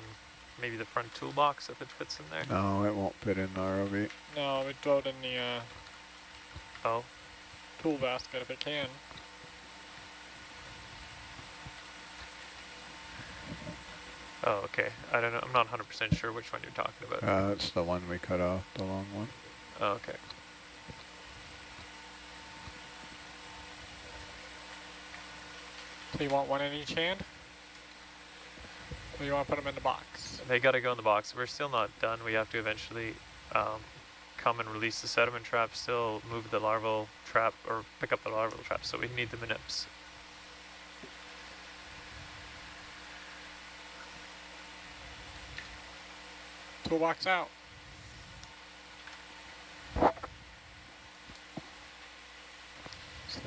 maybe the front toolbox if it fits in there. No, it won't fit in the ROV. No, we throw it in the Oh, tool basket if it can. oh, okay. I don't know. I'm not 100% sure which one you're talking about. It's the one we cut off, the long one. Oh, okay. So you want one in each hand? Or you want to put them in the box? They got to go in the box. We're still not done. We have to eventually come and release the sediment trap, still move the larval trap, or pick up the larval trap, so we need the MNIPs. Toolbox out. So,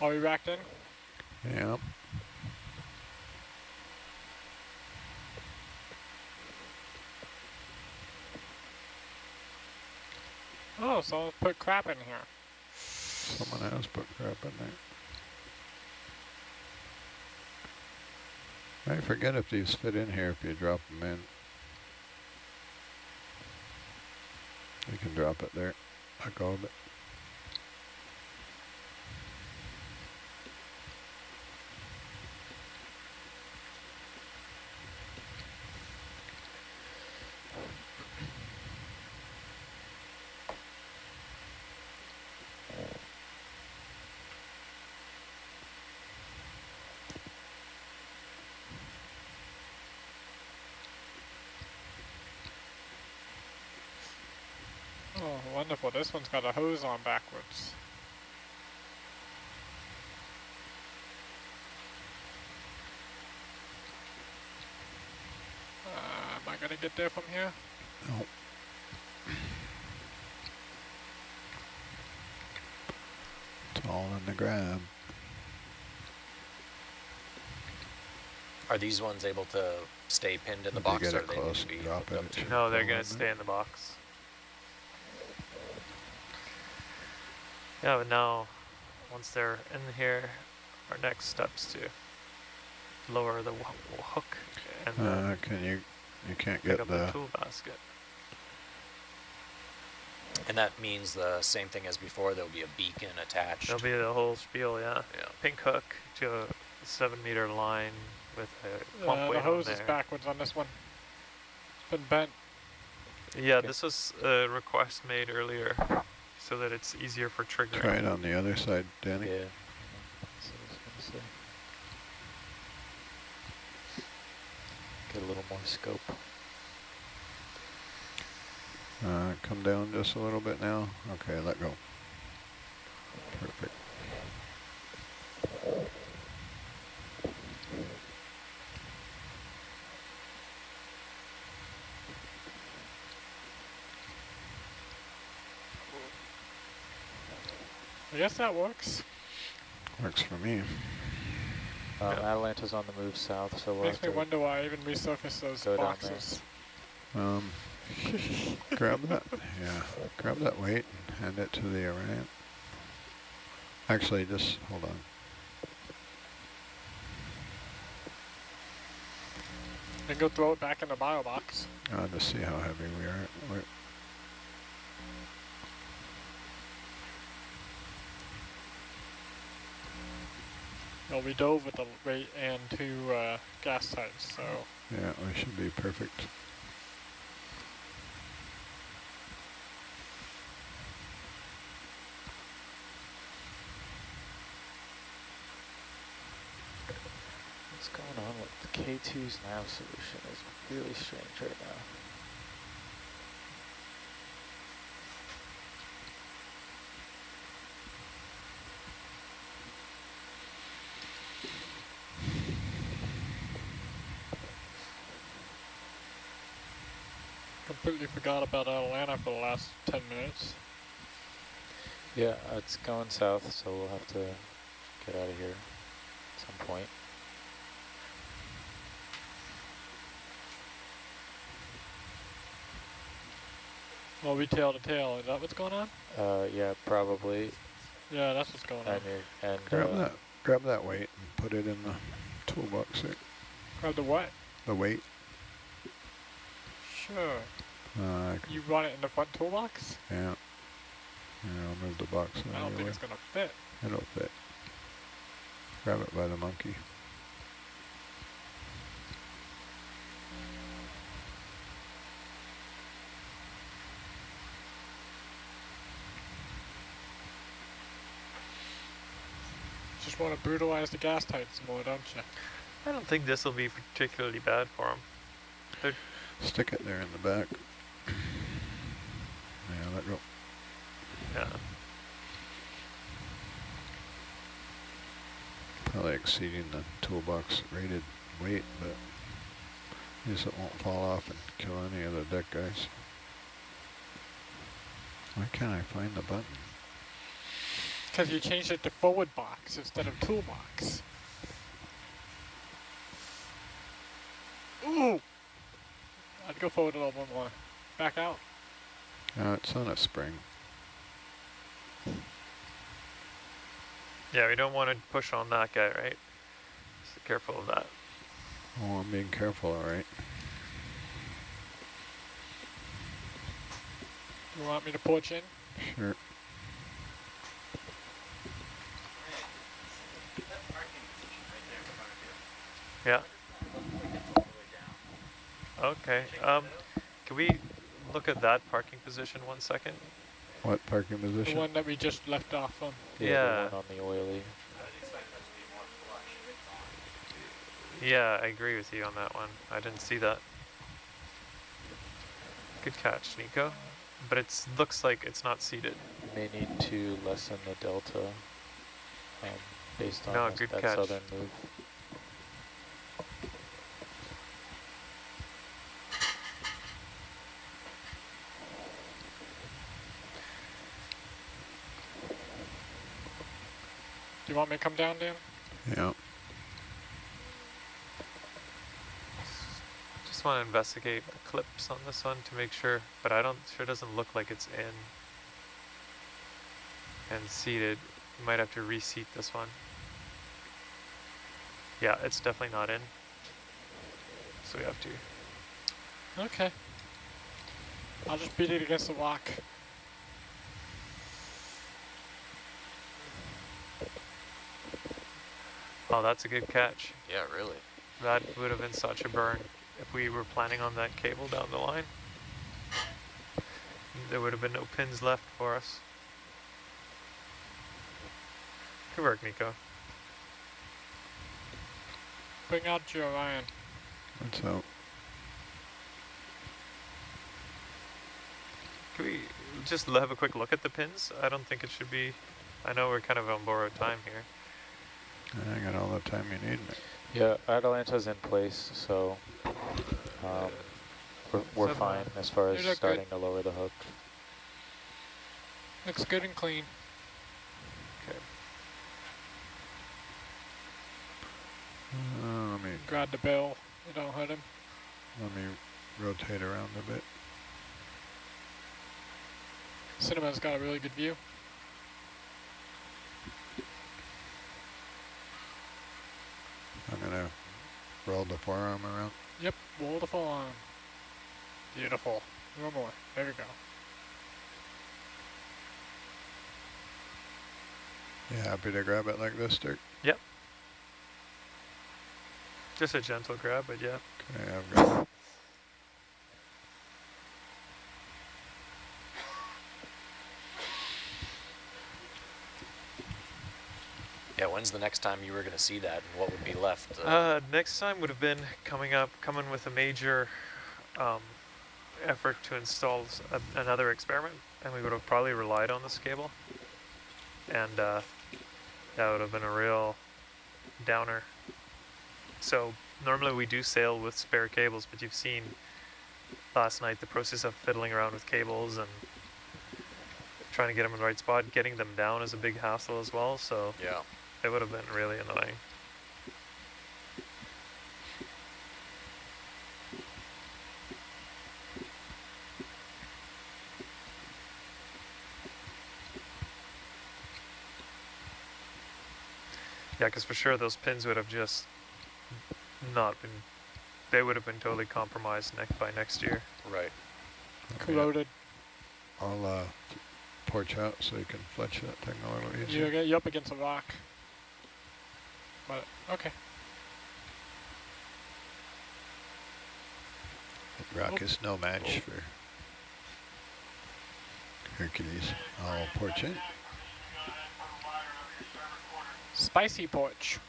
Are we racked in? Yeah. Oh, so let's put crap in here. Someone else put crap in there. I forget if these fit in here if you drop them in. You can drop it there. Let go of it. Oh, wonderful. This one's got a hose on backwards. Am I going to get there from here? No. It's all in the grab. Are these ones able to stay pinned in the If you box, get or it they need close to be and drop hooked it, up it to? should No, they're fall going in to there. stay in the box. Yeah, but now, once they're in here, our next step's to lower the hook and then You can't pick get up the tool basket. And that means the same thing as before. There'll be a beacon attached. There'll be the whole spiel, yeah. Yeah. Pink hook to a 7-meter line with a pump weight The hose on is there. backwards on this one. It's been bent. Yeah, Okay. this was a request made earlier so that it's easier for triggering. Try it on the other side, Danny. yeah. So I was gonna say. Get a little more scope. Come down just a little bit now. Okay, let go. Perfect. guess that works. Works for me. Atalanta's on the move south, so we'll Makes have me to wonder why I even resurfaced those go down there. boxes. Grab that. Yeah, grab that weight and hand it to the Orion. Actually, just hold on. And go throw it back in the bio box. To see how heavy we are. Well, we dove with the weight and 2 gas types, so. Yeah, we should be perfect. What's going on with the K2's nav solution is really strange right now. Completely forgot about Atlanta for the last 10 minutes. Yeah, it's going south, so we'll have to get out of here at some point. Well, we tail to tail, is that what's going on? Yeah, probably. Yeah, that's what's going on. Grab that weight and put it in the toolbox there. Grab the what? The weight. Sure. You want it in the front toolbox? Yeah. Yeah, I'll move the box. I don't think it's going to fit. It'll fit. Grab it by the monkey. Just want to brutalize the gas types more, don't you? I don't think this will be particularly bad for them. Stick it there in the back. Yeah, let go. Yeah. Probably exceeding the toolbox rated weight, but at least it won't fall off and kill any of the deck guys. Why can't I find the button? Because you changed it to forward box instead of toolbox. Ooh! I'd go forward a little bit more. Back out. It's on a spring. Yeah, we don't want to push on that guy, right? So careful of that. Oh, I'm being careful, all right. You want me to porch in? Sure. Yeah. Okay. Can we look at that parking position 1 second? What parking position? The one that we just left off on. Yeah. The one on the oily. Yeah, I agree with you on that one. I didn't see that. Good catch, Nico. But it looks like it's not seated. You may need to lessen the delta based on No, good that catch. southern move. Do you want me to come down, Dan? Yeah. Just want to investigate the clips on this one to make sure, but sure doesn't look like it's in and seated. You might have to reseat this one. Yeah, it's definitely not in. So we have to. Okay. I'll just beat it against the rock. Oh, that's a good catch. Yeah, really. That would have been such a burn if we were planning on that cable down the line. There would have been no pins left for us. Good work, Nico. Bring out your Orion. What's out? Can we just have a quick look at the pins? I don't think it should be. I know we're kind of on borrowed time here. I got all the time you need. Yeah, Atalanta's in place, so we're fine as far as starting to lower the hook. Looks good and clean. grab the bill. You don't hurt him. Let me rotate around a bit. Cinema's got a really good view. I'm gonna roll the forearm around. Yep, roll the forearm. Beautiful. One more. There we go. You happy to grab it like this, Dirk? Yep. Just a gentle grab, but yeah. Okay, I've got it. Yeah, when's the next time you were going to see that, and what would be left? Next time would have been coming with a major effort to install another experiment, and we would have probably relied on this cable, and that would have been a real downer. So normally we do sail with spare cables, but you've seen last night the process of fiddling around with cables and trying to get them in the right spot. Getting them down is a big hassle as well, so Yeah. it would have been really annoying. Yeah, because for sure those pins would have just not been, they would have been totally compromised by next year. Right. Corroded. I'll porch out so you can fletch that thing a little easier. You're up against a rock. But, okay. Rock is no match for Hercules. I'll porch in. Spicy porch.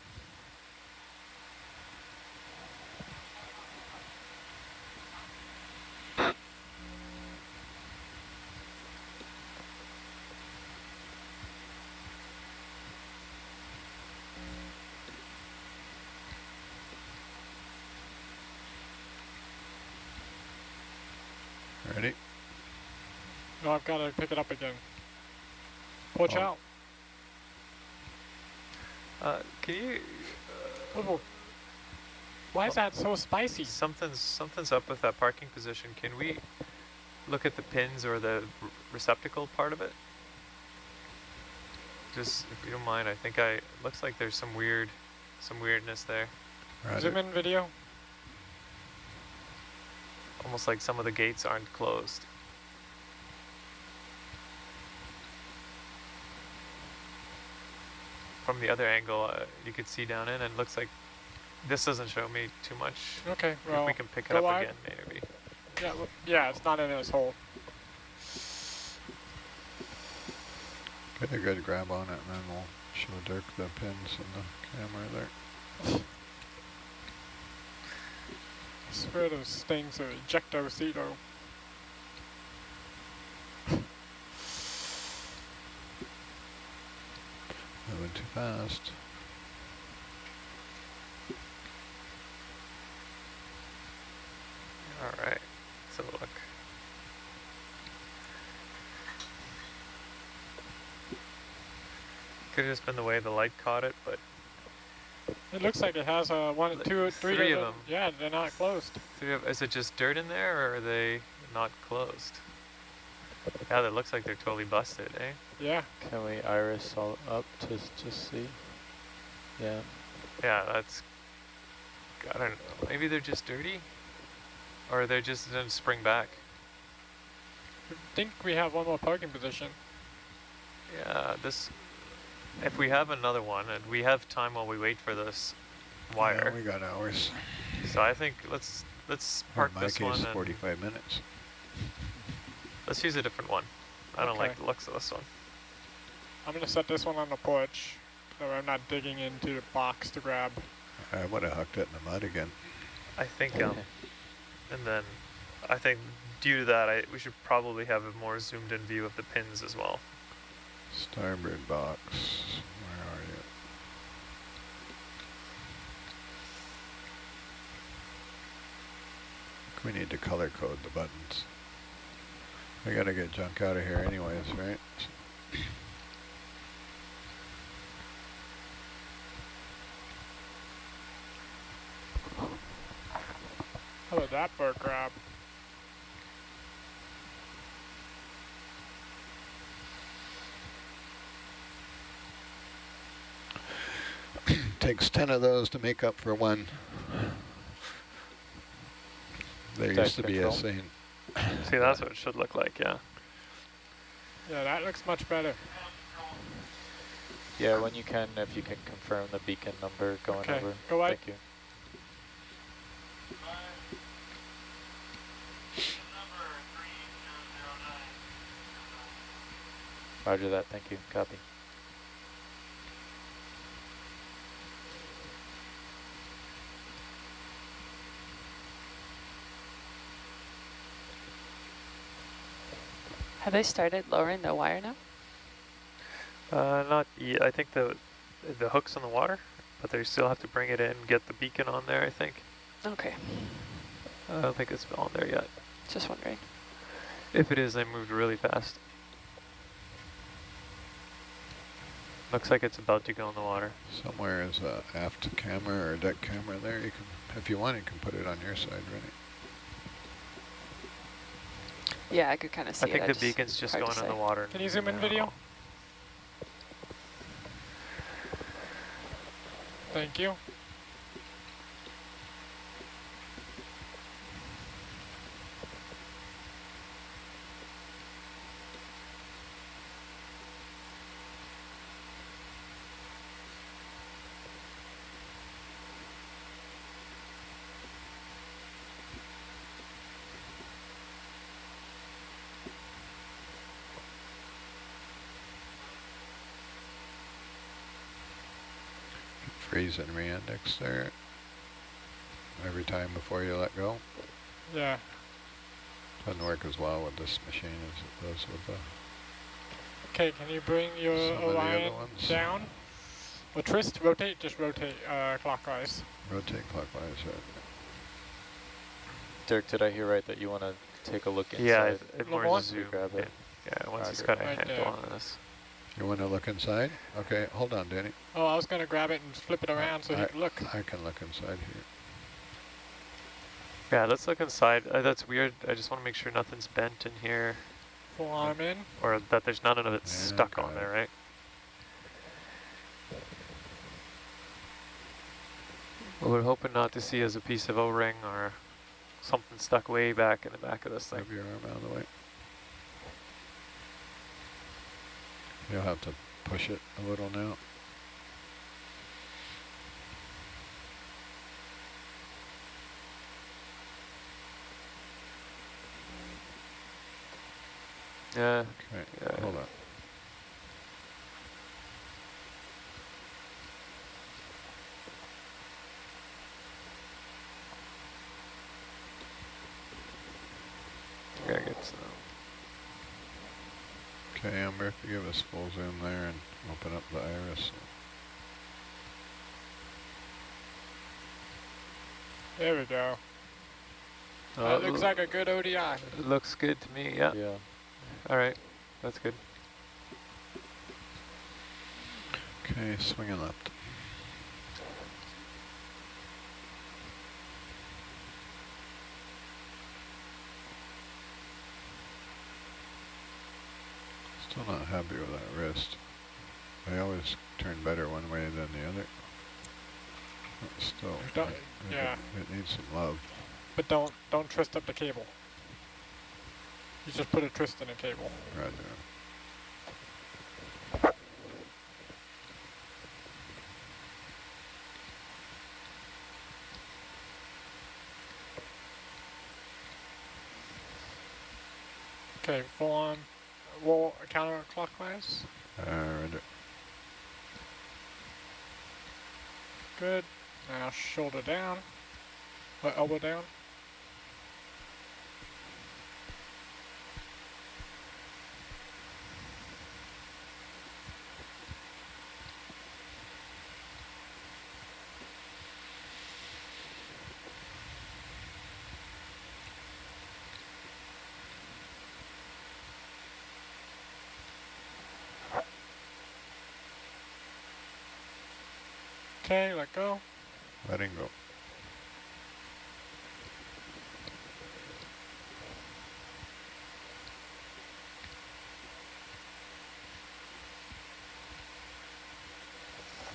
Ready? No, I've got to pick it up again. Porch out. Can you? Oh. Why is that so spicy? Something's up with that parking position. Can we look at the pins or the receptacle part of it? Just if you don't mind, I think looks like there's some weirdness there. Zoom in video. Almost like some of the gates aren't closed. From the other angle, you could see down in, and it looks like this doesn't show me too much. Okay, well, if we can pick it up again, maybe. Yeah, yeah, it's not in this hole. Get a good grab on it, and then we'll show Dirk the pins and the camera there. I swear those things are ejecto-ceto. Moving too fast. All right, let's have a look. Could have just been the way the light caught it, but it looks like it has one, two, three of them. Yeah, they're not closed. Is it just dirt in there, or are they not closed? Yeah, that looks like they're totally busted, eh? Yeah. Can we iris all up to just see? Yeah. Yeah, that's, I don't know, maybe they're just dirty? Or they just didn't spring back? I think we have one more parking position. Yeah, if we have another one, and we have time while we wait for this wire. Yeah, we got hours. So I think let's park this one. In my case, 45 minutes. Let's use a different one. I don't like the looks of this one. I'm going to set this one on the porch, so I'm not digging into the box to grab. I would have hucked it in the mud again. I think, and then I think due to that, we should probably have a more zoomed in view of the pins as well. Starboard box, where are you? We need to color code the buttons. We gotta get junk out of here anyways, right? that bird grab? Takes 10 of those to make up for one. There used to be a saying. See, that's what it should look like, yeah. Yeah, that looks much better. Yeah, when you can, if you can confirm the beacon number going Okay, over. go ahead. Thank you. Roger that, thank you, copy. Have they started lowering the wire now? Not yet. I think the hook's on the water, but they still have to bring it in and get the beacon on there, I think. Okay, I don't think it's on there yet. just wondering. If it is, they moved really fast. Looks like it's about to go in the water. Somewhere is a aft camera or deck camera there. You can, if you want, you can put it on your side, right? Yeah, I could kind of see I think it. the beacon's just hard to going in say. the water. Can you zoom in now. video? Thank you. Freeze and re-index there every time before you let go. Yeah. Doesn't work as well with this machine as it does with the Okay, can you bring your some of the other Orion ones. down? Or twist, rotate, just rotate clockwise. Rotate clockwise, right? Dirk, did I hear right that you want to take a look inside? Yeah, it More? more zoom Grab it. in. Yeah, once he's Roger. got a Right handle there. on this. You want to look inside? Okay, hold on, Danny. Oh, I was going to grab it and flip it around so he could look. I can look inside here. Yeah, let's look inside. That's weird. I just want to make sure nothing's bent in here. Full arm in. Or that there's none of it Yeah, stuck on got there, it. right? What we're hoping not to see is a piece of O-ring or something stuck way back in the back of this thing. Move your arm out of the way. You'll have to push it a little now. Yeah. Okay, Yeah. hold on. Gotta get some. Okay, Amber, if you give us full zoom there and open up the iris. There we go. Oh, That looks like a good ODI. It looks good to me, yeah. Yeah. All right, that's good. Okay, swinging left. Still not happy with that wrist. They always turn better one way than the other. But still, Don't- yeah. it needs some love. But don't twist up the cable. You just put a twist in a cable. Roger. Okay, full on. Roll counterclockwise. Roger. Good. Now shoulder down. Or elbow down. Okay, let go. Letting go.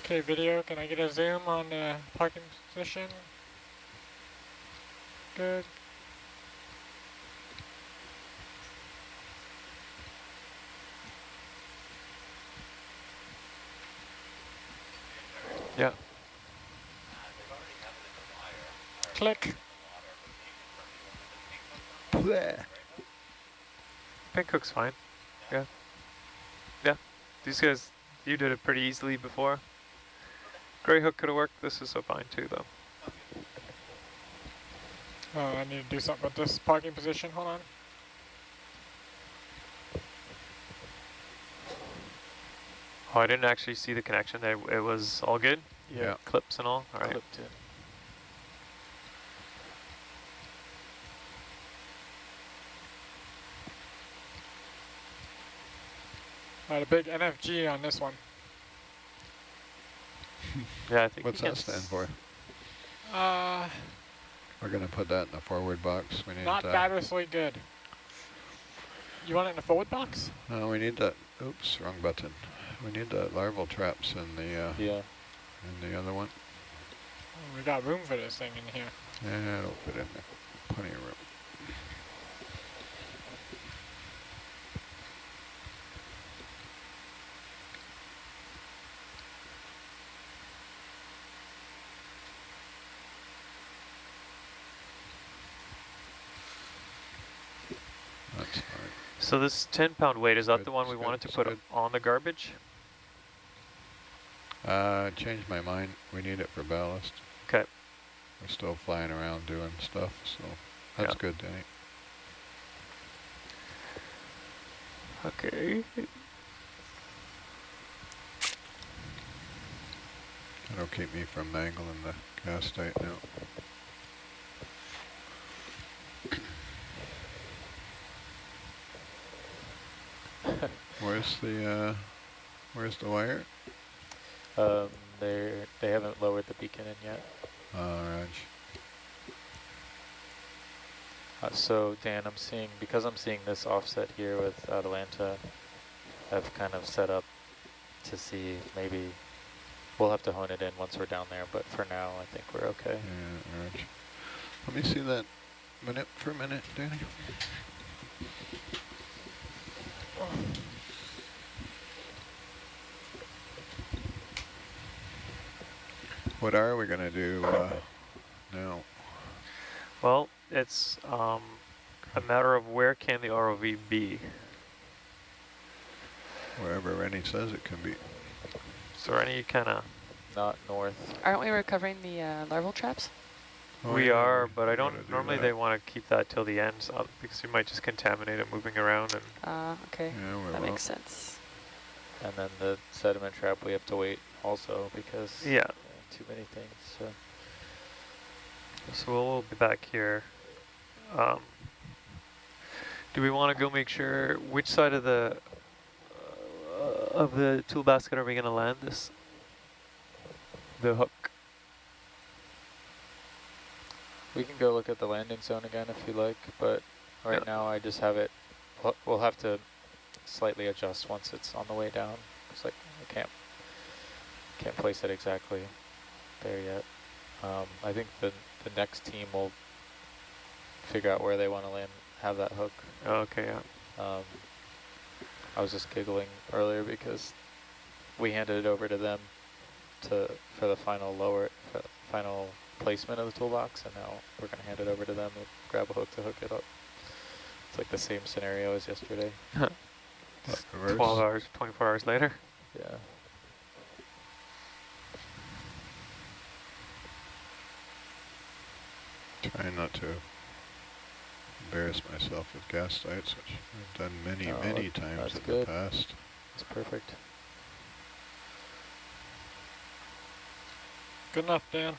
Okay, video, can I get a zoom on the parking position? Good. Yeah. Click. Pink hook's fine. Yeah. Yeah. These guys, you did it pretty easily before. Gray hook could have worked. This is so fine too, though. Oh, I need to do something with this parking position. Hold on. Oh, I didn't actually see the connection. It was all good? Yeah. Clips and all? All right. Clipped in. I had a big NFG on this one. Yeah, I think What's that stand for? We're going to put that in the forward box. We need Not fabulously good. You want it in the forward box? No, we need that. Oops, wrong button. We need the larval traps in the Yeah. in the other one. Oh, we got room for this thing in here. Yeah, it'll fit in there. Plenty of room. That's fine. So this 10-pound weight, is that Good, the one we it's wanted good, to put it's on the garbage? Changed my mind. We need it for ballast. Okay. We're still flying around doing stuff, so that's good, Danny. Okay. That'll keep me from mangling the gas tight now. Where's the wire? They haven't lowered the beacon in yet. Raj. So Dan, because I'm seeing this offset here with Atalanta, I've kind of set up to see if maybe we'll have to hone it in once we're down there, but for now I think we're okay. Yeah, Raj. Let me see that minute for a minute, Danny. What are we going to do now? Well, it's a matter of where can the ROV be? Wherever Rennie says it can be. So any kind of... Not north. Aren't we recovering the larval traps? Oh, we yeah, are, but I gotta don't, do normally that. they want to keep that till the end, so, because you might just contaminate it moving around. And Okay, Yeah, we that will. makes sense. And then the sediment trap we have to wait also because yeah, too many things. so we'll be back here. Do we want to go make sure, which side of the tool basket are we going to land this? The hook. We can go look at the landing zone again if you like, but right now I just have it. We'll have to slightly adjust once it's on the way down. It's like I can't place it exactly there yet. I think the next team will figure out where they want to land, have that hook. Oh, okay, yeah. I was just giggling earlier because we handed it over to them for the final placement of the toolbox, and now we're going to hand it over to them and grab a hook to hook it up. It's like the same scenario as yesterday. 12 hours, 24 hours later. Yeah. Trying not to embarrass myself with gas sites, which I've done many times in the past. That's perfect. Good enough, Dan.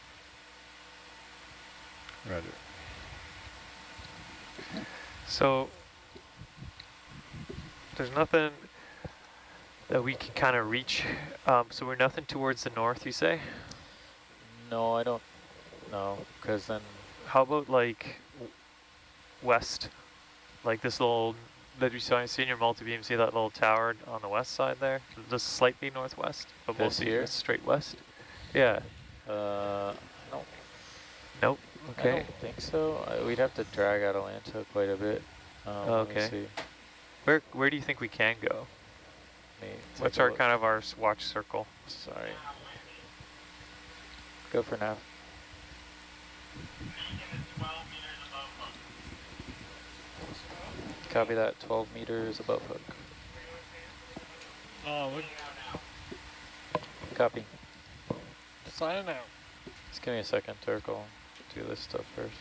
Roger. So there's nothing that we can kind of reach. So we're nothing towards the north, you say? No, I don't know, because then... How about like west? Like this little that you saw, see in your multi-beam, see that little tower on the west side there? Just slightly northwest, but This mostly here? straight west? Yeah. I don't. Nope. I Okay. don't think so. We'd have to drag Atalanta quite a bit. Let me Okay. see. Where do you think we can go? Let me take What's a our look. kind of our watch circle? Sorry. Go for now. Copy that. 12 meters above hook. Copy. Sign out. Just give me a second, Turk. I'll do this stuff first.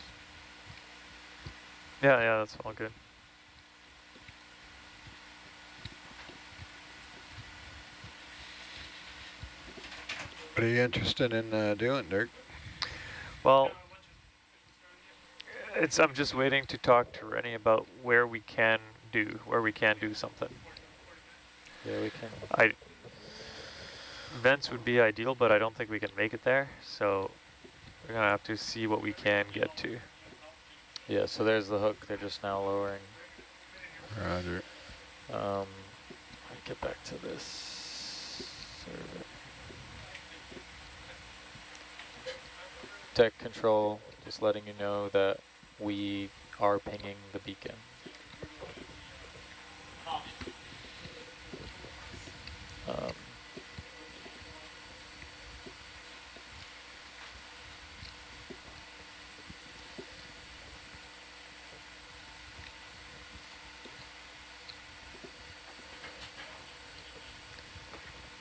Yeah, that's all good. What are you interested in doing, Dirk? Well, I'm just waiting to talk to Rennie about where we can do something. Yeah, we can. Vents would be ideal, but I don't think we can make it there, so we're gonna have to see what we can get to. Yeah, so there's the hook. They're just now lowering. Roger. I'll get back to this survey. Deck control, just letting you know that we are pinging the beacon.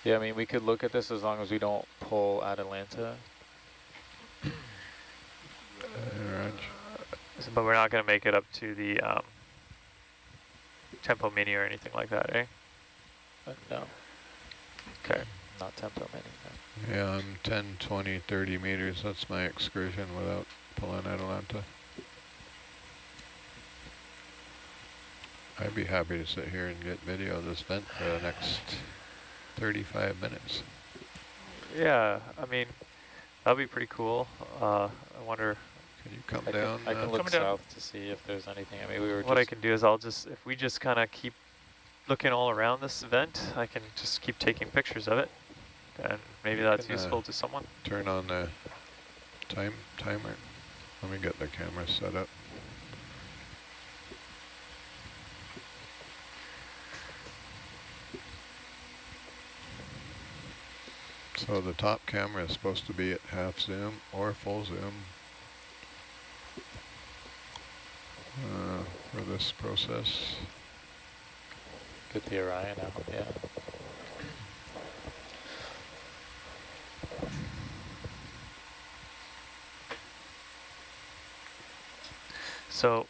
Yeah, I mean, we could look at this as long as we don't pull Atalanta. But we're not going to make it up to the tempo mini or anything like that, eh? No. Okay. Not tempo mini, no. Yeah, I'm 10, 20, 30 meters. That's my excursion without pulling Atalanta. I'd be happy to sit here and get video of this vent for the next 35 minutes. Yeah, I mean, that'd be pretty cool. I wonder. Can you come down? I can look south to see if there's anything. I mean, we were what I can do is if we just kind of keep looking all around this vent, I can just keep taking pictures of it. And maybe that's useful to someone. Turn on the timer. Let me get the camera set up. So the top camera is supposed to be at half zoom or full zoom for this process. Get the Orion out, yeah. So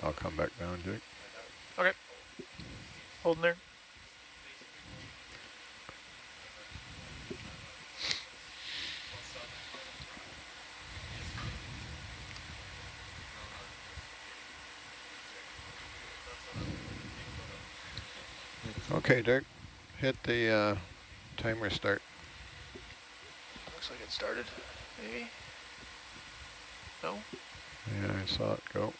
I'll come back down, Jake. Okay. Holding there. Okay, Dirk, hit the timer start. Looks like it started, maybe? No? Yeah, I saw it go.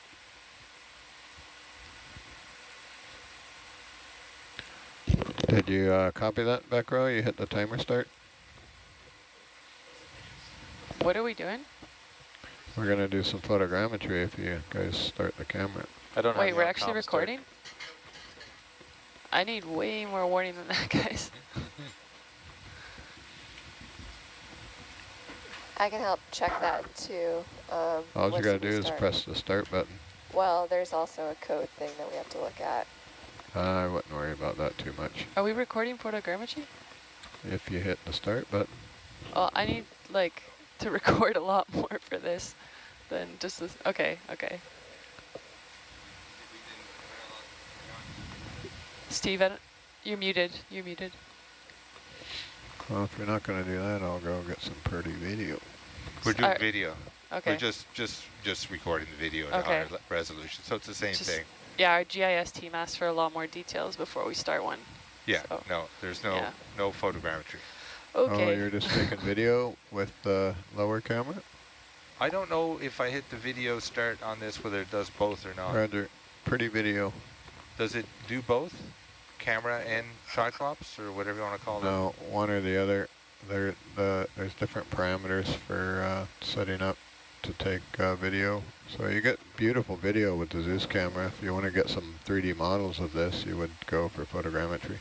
Did you copy that, Becro? You hit the timer start? What are we doing? We're going to do some photogrammetry if you guys start the camera. I don't Wait, have we're actually recording? Start. I need way more warning than that, guys. I can help check that too. All you got to do is press the start button. Well, there's also a code thing that we have to look at. I wouldn't worry about that too much. Are we recording photogrammetry? If you hit the start button. Well, I need, like, to record a lot more for this than just this. Okay. Steve, you're muted. You're muted. Well, if you're not going to do that, I'll go get some pretty video. We're doing video. Okay. We're just recording the video at okay. our resolution, so it's the same thing. Yeah, our GIS team asked for a lot more details before we start one. Yeah, so. no, there's no photogrammetry. Okay. Oh, you're just taking video with the lower camera? I don't know if I hit the video start on this, whether it does both or not. Roger. Pretty video. Does it do both? Camera and Cyclops, or whatever you want to call it? No, one or the other. There's different parameters for setting up to take video. So you get beautiful video with the Zeus camera. If you want to get some 3D models of this, you would go for photogrammetry.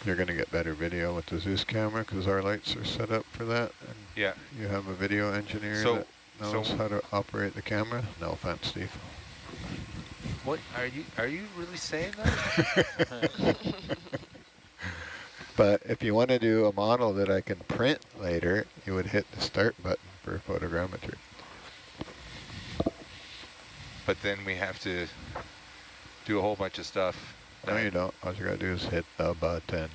You're going to get better video with the Zeus camera because our lights are set up for that. And Yeah. you have a video engineer that knows how to operate the camera. No offense, Steve. What are you really saying that? But if you want to do a model that I can print later, you would hit the start button for photogrammetry. But then we have to do a whole bunch of stuff. No, you don't. All you gotta do is hit the button.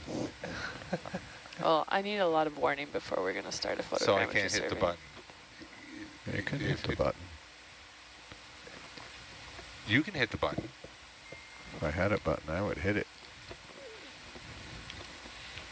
Well, I need a lot of warning before we're going to start a photogrammetry So I can't hit the survey. button. You can hit the button. You can hit the button. If I had a button, I would hit it.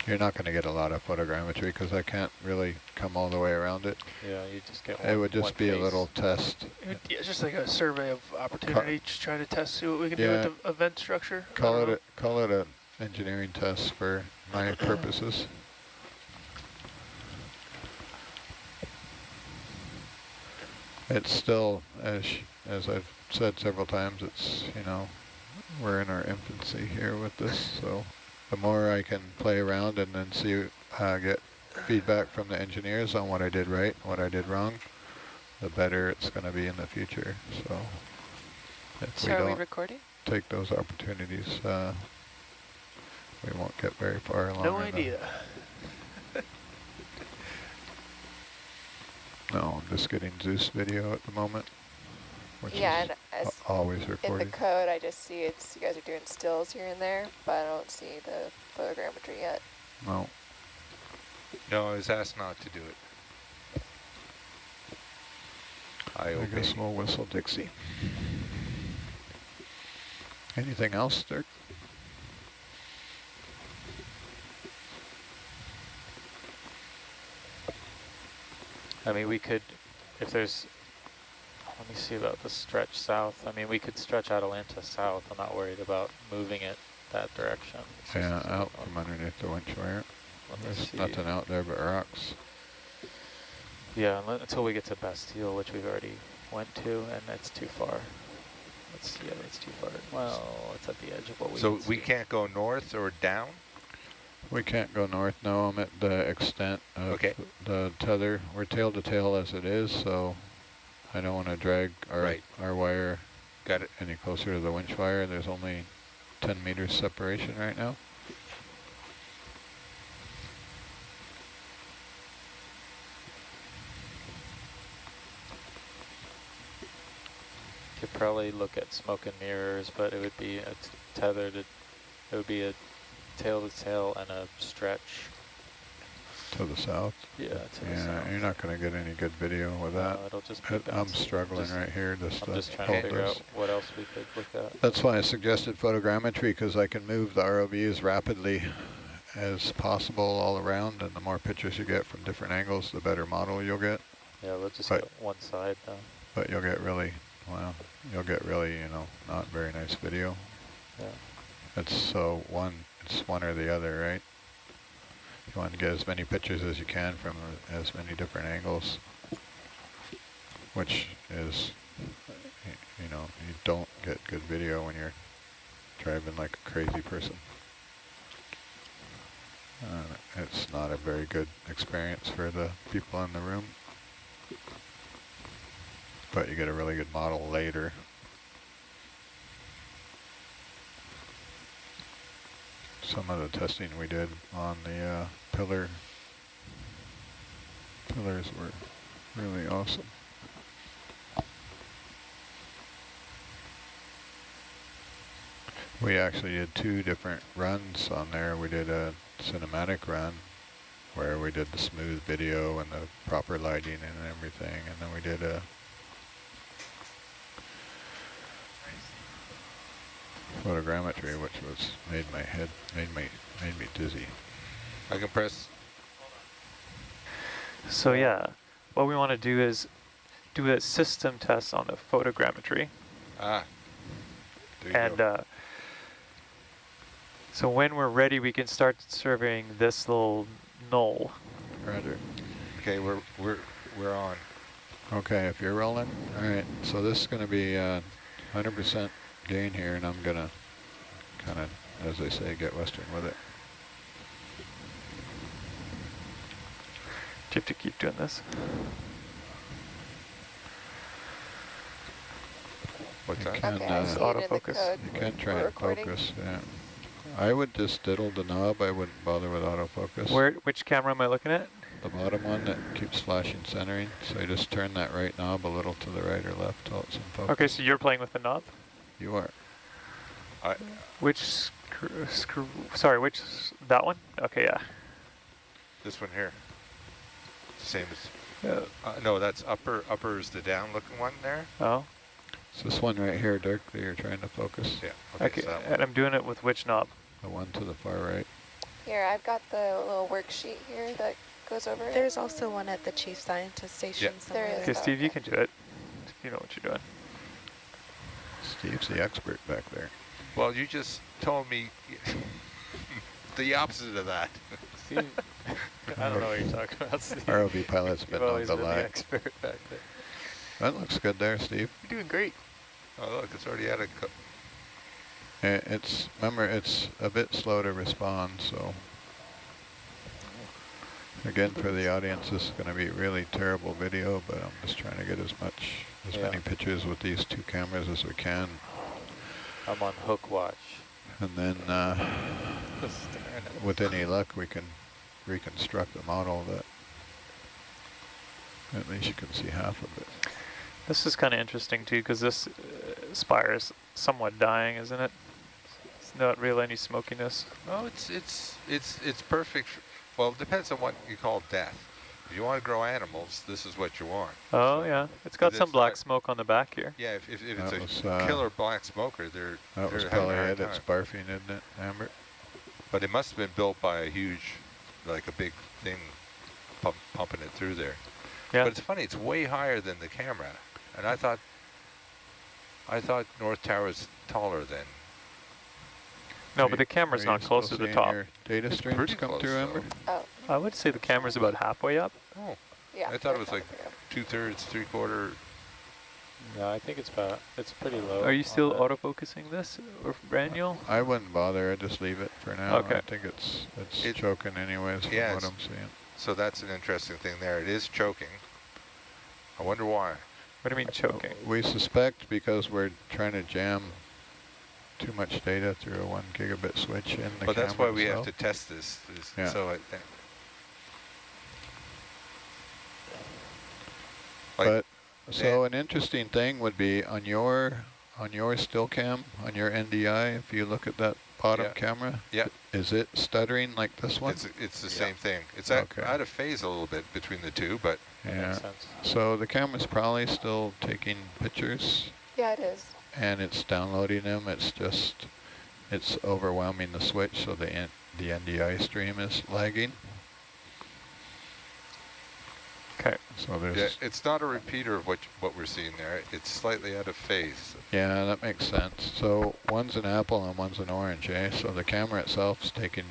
You're not going to get a lot of photogrammetry because I can't really come all the way around it. Yeah, you just get It would just be a little test. Yeah, it's just like a survey of opportunity, just trying to test, see what we can do Yeah. with the event structure. Call it an engineering test for my purposes. It's still, as I've said several times, it's, you know, we're in our infancy here with this, so the more I can play around and then see, get feedback from the engineers on what I did right, what I did wrong, the better it's going to be in the future. So if So we are we don't recording? take those opportunities, we won't get very far along. No idea. No, I'm just getting Zeus video at the moment, which Yeah, is and as always in the recording. code, I just see it's you guys are doing stills here and there, but I don't see the photogrammetry yet. No. No, I was asked not to do it. I guess we'll whistle Dixie. Anything else, Dirk? I mean, we could, if there's, let me see about the stretch south. I mean, we could stretch Atalanta south. I'm not worried about moving it that direction. It's just Yeah, out from underneath the winch wire. There's nothing out there but rocks. Yeah, until we get to Bastille, which we've already went to, and it's too far. Let's see, yeah, that's too far. Well, it's at the edge of what we So can we see. can't go north or down? We can't go north. No, I'm at the extent of the tether. We're tail to tail as it is, so I don't want to drag our wire any closer to the winch wire. There's only 10 meters separation right now. Could probably look at smoke and mirrors, but it would be a tethered. It would be a tail to tail and a stretch. To the south? Yeah, to the Yeah, south. you're not going to get any good video with that. No, it'll just be I'm bouncing. struggling right here. I'm just trying to figure out what else we could look at. That's why I suggested photogrammetry, because I can move the ROV as rapidly as possible all around, and the more pictures you get from different angles, the better model you'll get. Yeah, we'll just get one side though. But you'll get really, well, you'll get really, you know, not very nice video. Yeah. It's it's one or the other, right? You want to get as many pictures as you can from as many different angles, which is, you know, you don't get good video when you're driving like a crazy person. It's not a very good experience for the people in the room, but you get a really good model later. Some of the testing we did on the pillars were really awesome. We actually did 2 different runs on there. We did a cinematic run where we did the smooth video and the proper lighting and everything, and then we did a photogrammetry, which was made me dizzy. I can press. So yeah, what we want to do is do a system test on the photogrammetry. Ah, there you And go. So when we're ready, we can start surveying this little null. Roger. Okay, we're on. Okay, if you're rolling, all right. So this is going to be 100% gain here, and I'm going to kind of, as they say, get western with it. Do you have to keep doing this? What's that? Okay, I see it in the autofocus. code. You can try for and recording. focus, yeah. I would just diddle the knob. I wouldn't bother with autofocus. Which camera am I looking at? The bottom one that keeps flashing centering. So you just turn that right knob a little to the right or left till it's in focus. Okay, so you're playing with the knob? You are. Which which, that one? Okay, yeah. This one here. Same as, no, that's upper is the down looking one there. Oh. It's this one right here, Dirk, that you're trying to focus. Yeah, Okay, so that one. and I'm doing it with which knob? The one to the far right. Here, I've got the little worksheet here that goes over it. There's also one at the chief scientist station somewhere. There is. Okay, Steve, you can do it. You know what you're doing. Steve's the expert back there. Well, you just told me the opposite of that. Steve, I don't know what you're talking about, Steve. ROV pilot's been You've known always to been lie. the expert back there. That looks good there, Steve. You're doing great. Oh, look, it's already at a... Remember, it's a bit slow to respond, so. Again, for the audience, this is going to be really terrible video, but I'm just trying to get as many pictures with these two cameras as we can. I'm on hook watch. And then, with any luck, we can reconstruct a model that at least you can see half of it. This is kind of interesting too, because this spire is somewhat dying, isn't it? It's not really any smokiness. Oh, it's perfect. Well, it depends on what you call death. If you want to grow animals, this is what you want. Oh yeah, it's got some black smoke on the back here. Yeah, if it's a killer black smoker, that was probably it. It's barfing, isn't it, Amber? But it must have been built by a huge, like a big thing, pumping it through there. Yeah. But it's funny, it's way higher than the camera, and I thought North Tower was taller than. No, but the camera's not close to the top. Your data streams come through, Amber? Oh. I would say the camera's about halfway up. Oh. Yeah. I thought it was like 2/3, 3/4. No, I think it's pretty low. Are you still autofocusing this, or manual? I wouldn't bother. I'd just leave it for now. Okay. I think it's choking anyways from what I'm seeing. So that's an interesting thing there. It is choking. I wonder why. What do you mean choking? We suspect because we're trying to jam too much data through a 1 gigabit switch in the camera. But that's why we itself. have to test this. Yeah. So so an interesting thing would be on your still cam, on your NDI, if you look at that bottom camera, is it stuttering like this one? It's the same thing. It's out of phase a little bit between the two, but yeah. So the camera's probably still taking pictures. Yeah, it is. And it's downloading them. It's overwhelming the switch, so the NDI stream is lagging. Okay. So there's it's not a repeater of what we're seeing there. It's slightly out of phase. Yeah, that makes sense. So one's an apple and one's an orange, eh? So the camera itself is taking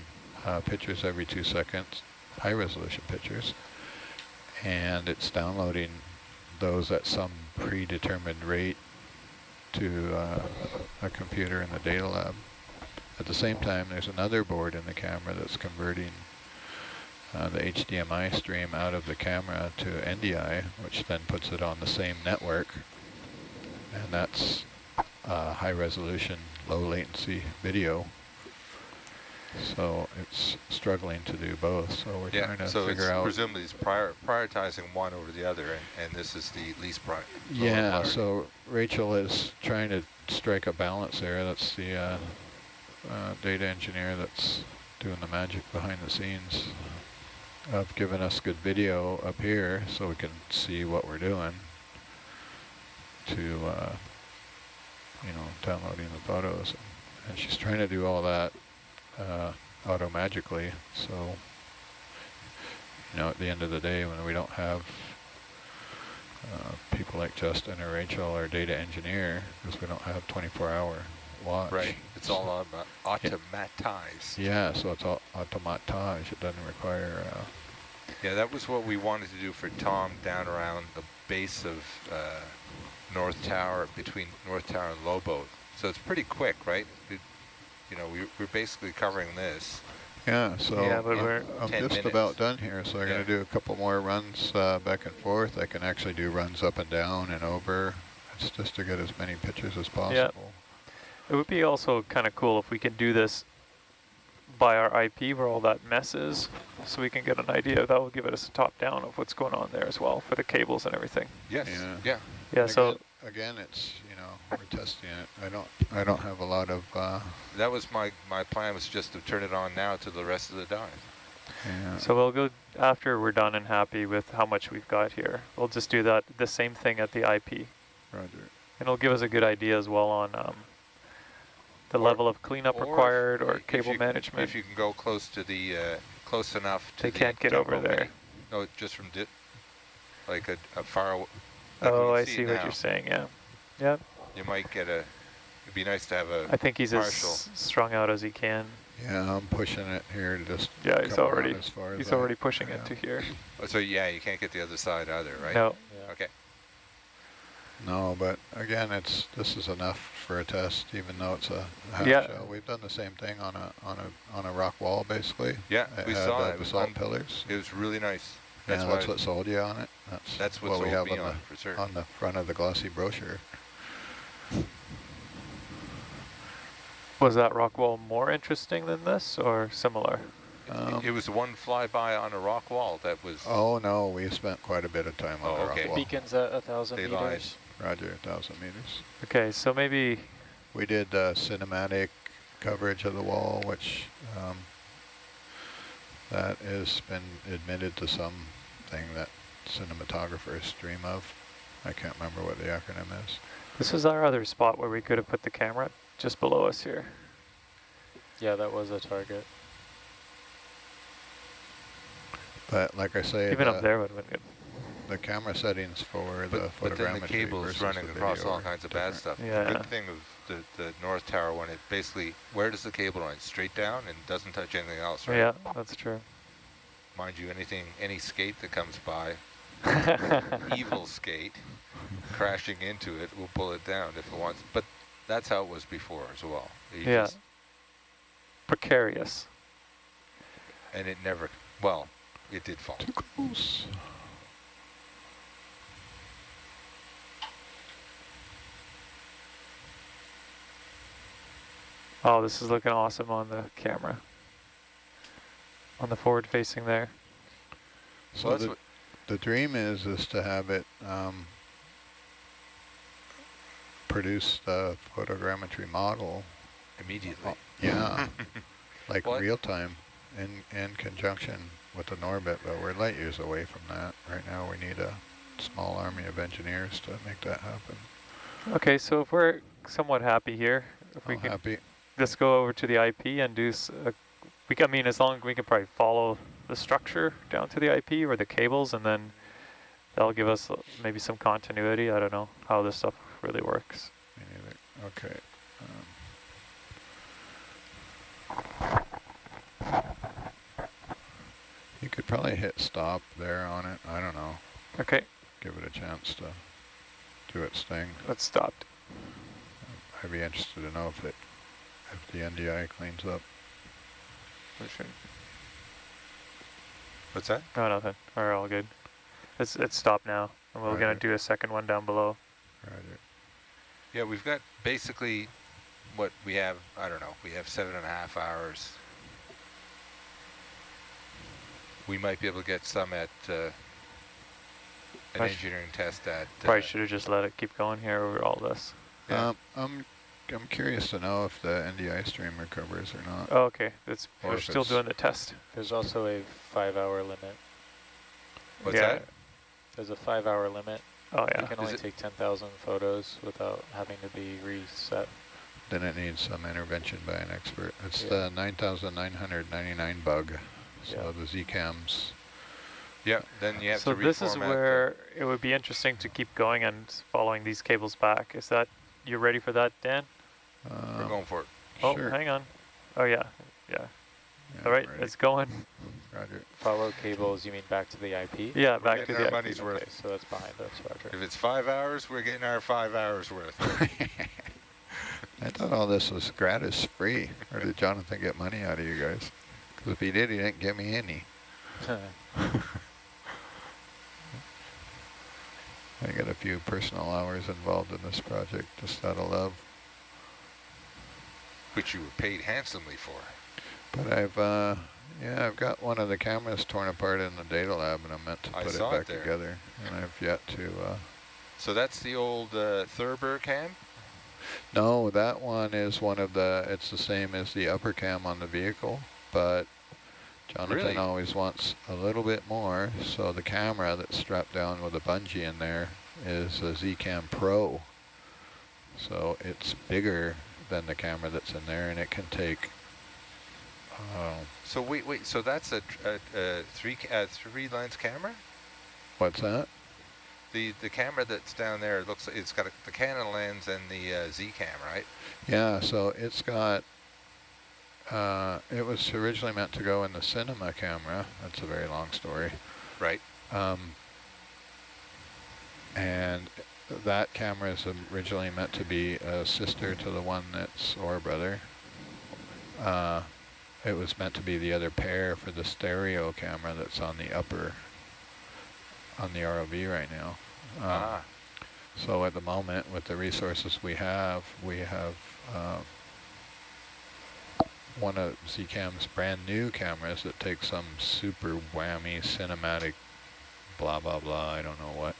pictures every 2 seconds, high resolution pictures, and it's downloading those at some predetermined rate to a computer in the data lab. At the same time, there's another board in the camera that's converting the HDMI stream out of the camera to NDI, which then puts it on the same network. And that's high resolution, low latency video. So it's struggling to do both. So we're trying to figure out. Presumably it's prioritizing one over the other, and this is the least priority. Yeah, so Rachel is trying to strike a balance there. That's the data engineer that's doing the magic behind the scenes of giving us good video up here so we can see what we're doing to, downloading the photos And she's trying to do all that auto-magically, so, you know, at the end of the day, when we don't have people like Justin or Rachel or data engineer, because we don't have 24-hour watch. Right, it's all automatized. Yeah, so it's all automatage. It doesn't require... yeah, that was what we wanted to do for Tom down around the base of North Tower, between North Tower and Lobo. So it's pretty quick, right? You know, we're basically covering this. Yeah, so Yeah, but I'm just minutes. about done here, so I'm going to do a couple more runs back and forth. I can actually do runs up and down and over. It's just to get as many pictures as possible. It would be also kind of cool if we could do this by our IP where all that mess is, so we can get an idea. That will give us a top-down of what's going on there as well for the cables and everything. Yes. Yeah. Yeah. So again, it's, you know, we're testing it. I don't have a lot of. That was my plan, was just to turn it on now to the rest of the dive. Yeah. So we'll go after we're done and happy with how much we've got here. We'll just do the same thing at the IP. Roger. And it'll give us a good idea as well on the level of cleanup required or cable management. If you can go close to the close enough to they can't get over there. No, just from like a far. Like oh, I see what you're saying. Yeah. Yeah. You might get a. It'd be nice to have a. I think he's partial. as strung out as he can. Yeah, I'm pushing it here to just. Yeah, he's already. As far he's as already pushing it to here. Oh, so yeah, you can't get the other side either, right? No. Yeah. Okay. No, but again, this is enough for a test, even though it's a half shell. We've done the same thing on a rock wall, basically. Yeah, we saw it. It was basalt pillars. It was really nice. That's what sold you on it. That's what we sold have me on for certain. On the front of the glossy brochure. Was that rock wall more interesting than this, or similar? It was one flyby on a rock wall that was. Oh no, we spent quite a bit of time on the rock wall. Beacons at 1,000 meters. Lied. Roger, 1,000 meters. Okay, so maybe we did cinematic coverage of the wall, which that has been admitted to something that cinematographers dream of. I can't remember what the acronym is. This is our other spot where we could have put the camera just below us here. Yeah, that was a target. But like I say, even up there would have been good. The camera settings for the photogrammetry but then the cable is running across all kinds of bad stuff. Yeah. The good thing of the North Tower one, it basically, where does the cable run? Straight down and doesn't touch anything else, right? Yeah, that's true. Mind you, any skate that comes by, evil skate, crashing into it will pull it down if it wants. But that's how it was before as well. Yeah. Precarious. And it never, well, it did fall. Too close. Oh, this is looking awesome on the camera. On the forward facing there. So well, the dream is to have it produce the photogrammetry model immediately. Yeah, like real time in conjunction with an orbit, but we're light years away from that. Right now we need a small army of engineers to make that happen. Okay, so if we're somewhat happy here, if we can just go over to the IP and do, I mean, as long as we can probably follow the structure down to the IP or the cables, and then that'll give us maybe some continuity. I don't know how this stuff really works. Okay. You could probably hit stop there on it. I don't know. Okay. Give it a chance to do its thing. Let's stop. I'd be interested to know if the NDI cleans up. What's that? Oh, nothing. We're all good. It's stopped now, and we're gonna do a second one down below. Roger. Yeah, we've got basically what we have. I don't know. We have 7.5 hours. We might be able to get some at an engineering test at. Probably should have just let it keep going here over all this. Yeah. I'm curious to know if the NDI stream recovers or not. Oh, okay. We're still doing the test. There's also a 5-hour limit. What's that? There's a 5-hour limit. Oh, yeah. You can only take 10,000 photos without having to be reset. then it needs some intervention by an expert. It's Yeah. the 9999 bug. So Yeah. the Z-cams. Yeah, then you have So to this is reformat where it would be interesting to keep going and following these cables back. Is that, you ready for that, Dan? we're going for it. Oh, Sure. hang on. Oh yeah, yeah. Yeah, All right, ready. it's going. Roger. Follow cables, you mean back to the IP? Yeah, We're back to getting the our IP. money's Okay, worth. so that's behind us, Roger. If it's 5 hours, we're getting our 5 hours worth. I thought all this was gratis, free. Or did Jonathan get money out of you guys? Because if he did, he didn't give me any. I got a few personal hours involved in this project, just out of love. Which you were paid handsomely for. But I've got one of the cameras torn apart in the data lab, and I'm meant to put it back together. And I've yet to. So that's the old Thurber cam? No, that one is one of the. It's the same as the upper cam on the vehicle, but Jonathan always wants a little bit more. So the camera that's strapped down with a bungee in there is a Z-Cam Pro. So it's bigger than the camera that's in there, and it can take. So wait. So that's a three lens camera? What's that? The camera that's down there looks like it's got the Canon lens and the Z-Cam, right? Yeah. So it's got. It was originally meant to go in the cinema camera. That's a very long story. Right. And that camera is originally meant to be a sister to the one that's, or a brother. It was meant to be the other pair for the stereo camera that's on the upper, on the ROV right now. So at the moment, with the resources we have one of Z-Cam's brand new cameras that takes some super whammy cinematic blah, blah, blah, I don't know what.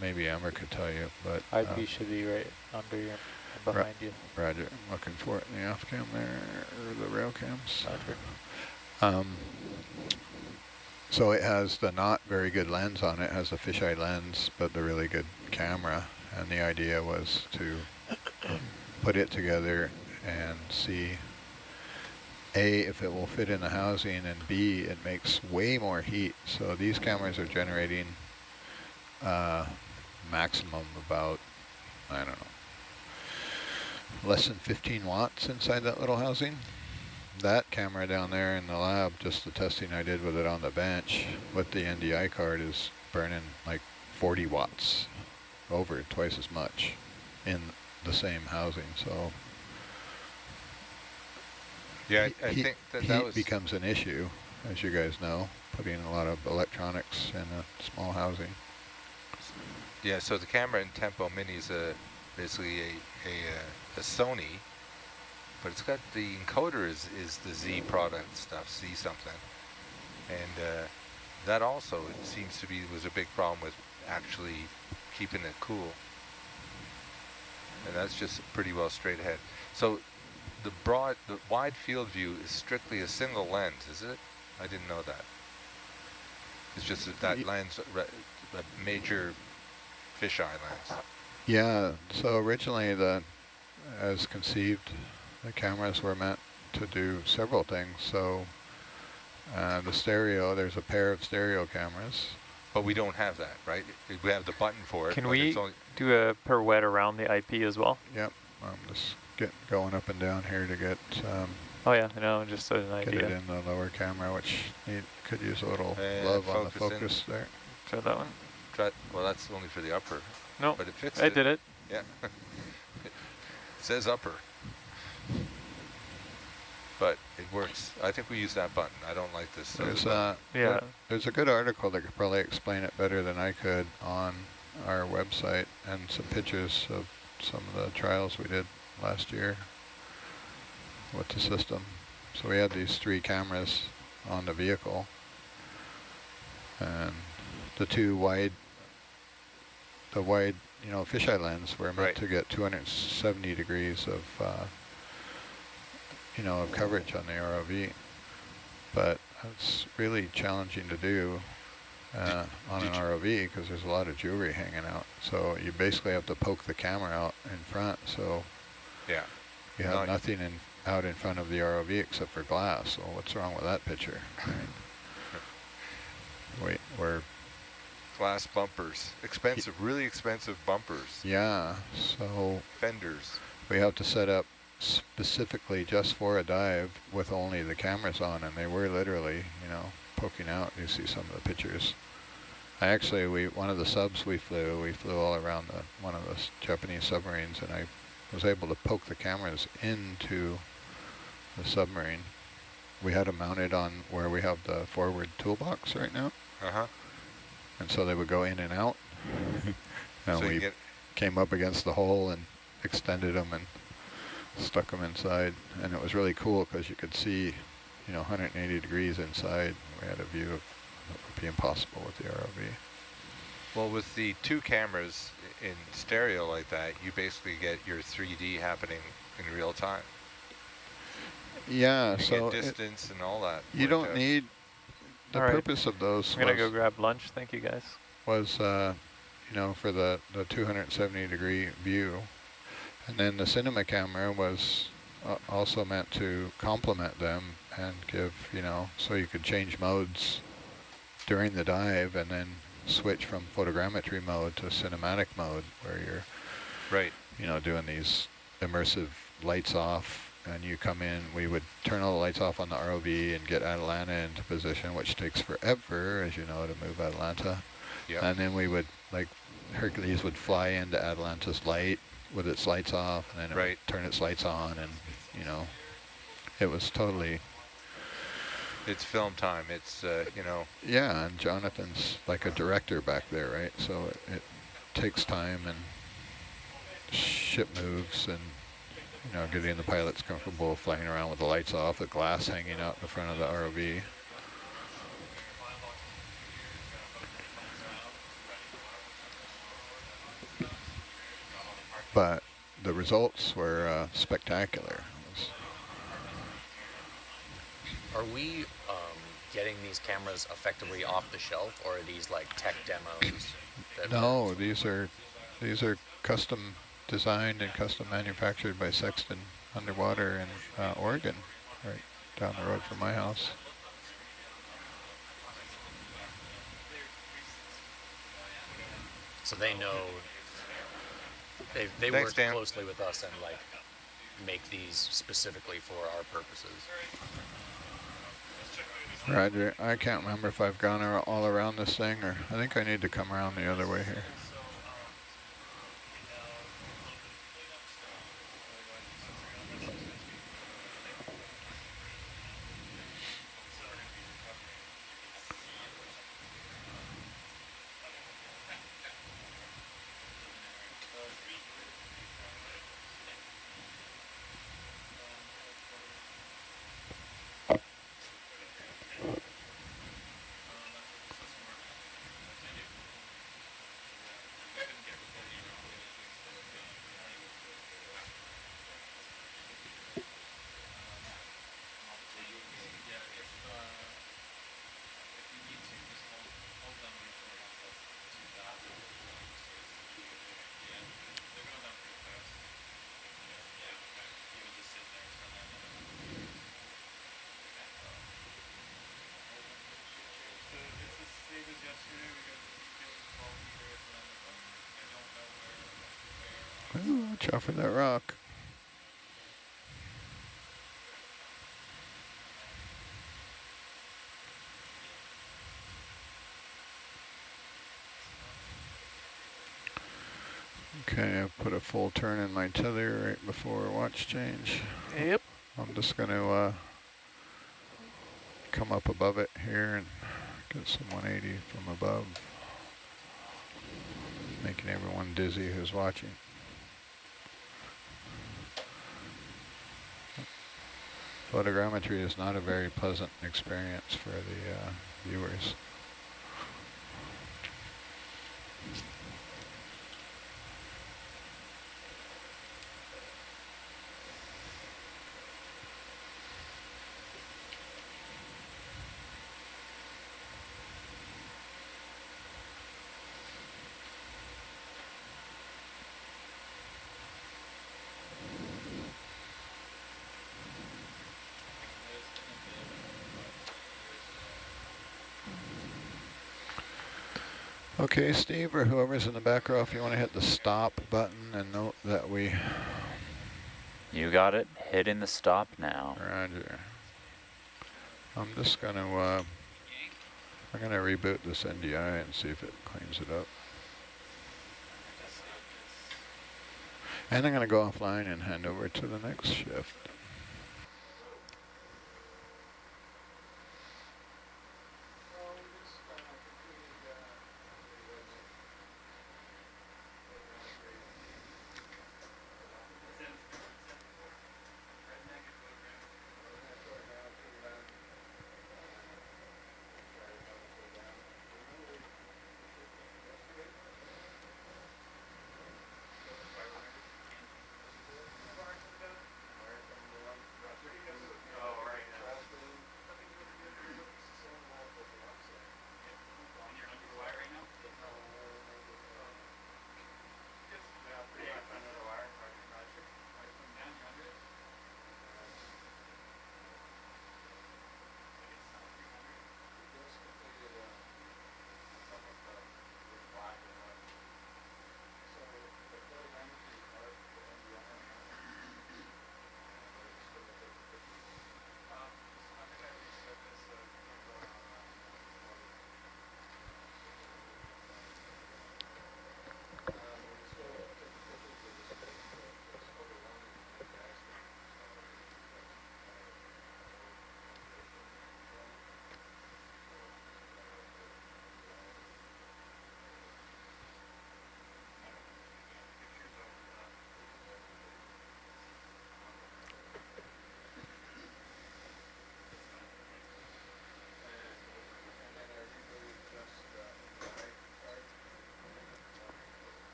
Maybe Amber could tell you, but... IP should be right under you, behind you. Roger, I'm looking for it in the off cam there, or the rail cams. Roger. So it has the not very good lens on it, has a fisheye lens, but the really good camera. And the idea was to put it together and see, A, if it will fit in the housing, and B, it makes way more heat. So these cameras are generating maximum about, I don't know, less than 15 watts inside that little housing. That camera down there in the lab, just the testing I did with it on the bench with the NDI card, is burning like 40 watts, over twice as much in the same housing. So yeah, I think that was becomes an issue, as you guys know, putting a lot of electronics in a small housing. Yeah, so the camera in Tempo Mini is basically a Sony, but it's got the encoder is the Z product stuff, Z something, and that also, it seems to be, was a big problem with actually keeping it cool, and that's just pretty well straight ahead. So the wide field view is strictly a single lens, is it? I didn't know that. It's just that lens, a major fisheye lens. Yeah, so originally as conceived, the cameras were meant to do several things. So the stereo, there's a pair of stereo cameras. But we don't have that, right? We have the button for it. Can we do a pirouette around the IP as well? Yep, I'm just going up and down here to get oh yeah, no, just an idea. get it in the lower camera, which could use a little love on the focus there. Try that one. Well, that's only for the upper. No, but it fits. I did it. Yeah, it says upper, but it works. I think we use that button. I don't like this. There's a good article that could probably explain it better than I could on our website, and some pictures of some of the trials we did last year with the system. So we had these 3 cameras on the vehicle, and the wide, fisheye lens were meant to get 270 degrees of, of coverage on the ROV, but it's really challenging to do on an ROV because there's a lot of jewelry hanging out. So you basically have to poke the camera out in front. So Yeah. You have nothing out in front of the ROV except for glass. So what's wrong with that picture? Wait, we're glass bumpers, expensive, really expensive bumpers. Yeah, so fenders. We have to set up specifically just for a dive with only the cameras on, and they were literally, you know, poking out. You see some of the pictures. One of the subs we flew all around one of the Japanese submarines, and I was able to poke the cameras into the submarine. We had them mounted on where we have the forward toolbox right now. And so they would go in and out. And so we came up against the hull and extended them and stuck them inside. And it was really cool because you could see, you know, 180 degrees inside. We had a view of what would be impossible with the ROV. Well, with the two cameras in stereo like that, you basically get your 3D happening in real time. Yeah, you so get distance and all that. You don't need. The purpose of those. I'm gonna go grab lunch. Thank you, guys. Was you know, for the 270 degree view, and then the cinema camera was also meant to complement them and give, you know, so you could change modes during the dive and then switch from photogrammetry mode to cinematic mode, where you're you know, doing these immersive lights off. And you come in, we would turn all the lights off on the ROV and get Atalanta into position, which takes forever, as you know, to move Atalanta. Yep. And then we would, like, Hercules would fly into Atalanta's light with its lights off, and then it would turn its lights on, and, you know, it was totally... It's film time, it's, you know... Yeah, and Jonathan's like a director back there, right? So it takes time, and ship moves, and... You know, getting the pilots comfortable flying around with the lights off, the glass hanging out in front of the ROV. But the results were spectacular. Are we getting these cameras effectively off the shelf, or are these like tech demos? No, these are custom designed and custom manufactured by Sexton Underwater in Oregon, right down the road from my house. So they know, they work closely with us and like make these specifically for our purposes. Roger. I can't remember if I've gone all around this thing, or I think I need to come around the other way here. Ooh, watch out for that rock. Okay, I put a full turn in my tether right before watch change. Yep. I'm just going to come up above it here and get some 180 from above, making everyone dizzy who's watching. Photogrammetry is not a very pleasant experience for the viewers. Okay, Steve, or whoever's in the back row, if you want to hit the stop button and note that we... You got it. Hitting the stop now. Roger. I'm just going to, I'm going to reboot this NDI and see if it cleans it up. And I'm going to go offline and hand over to the next shift.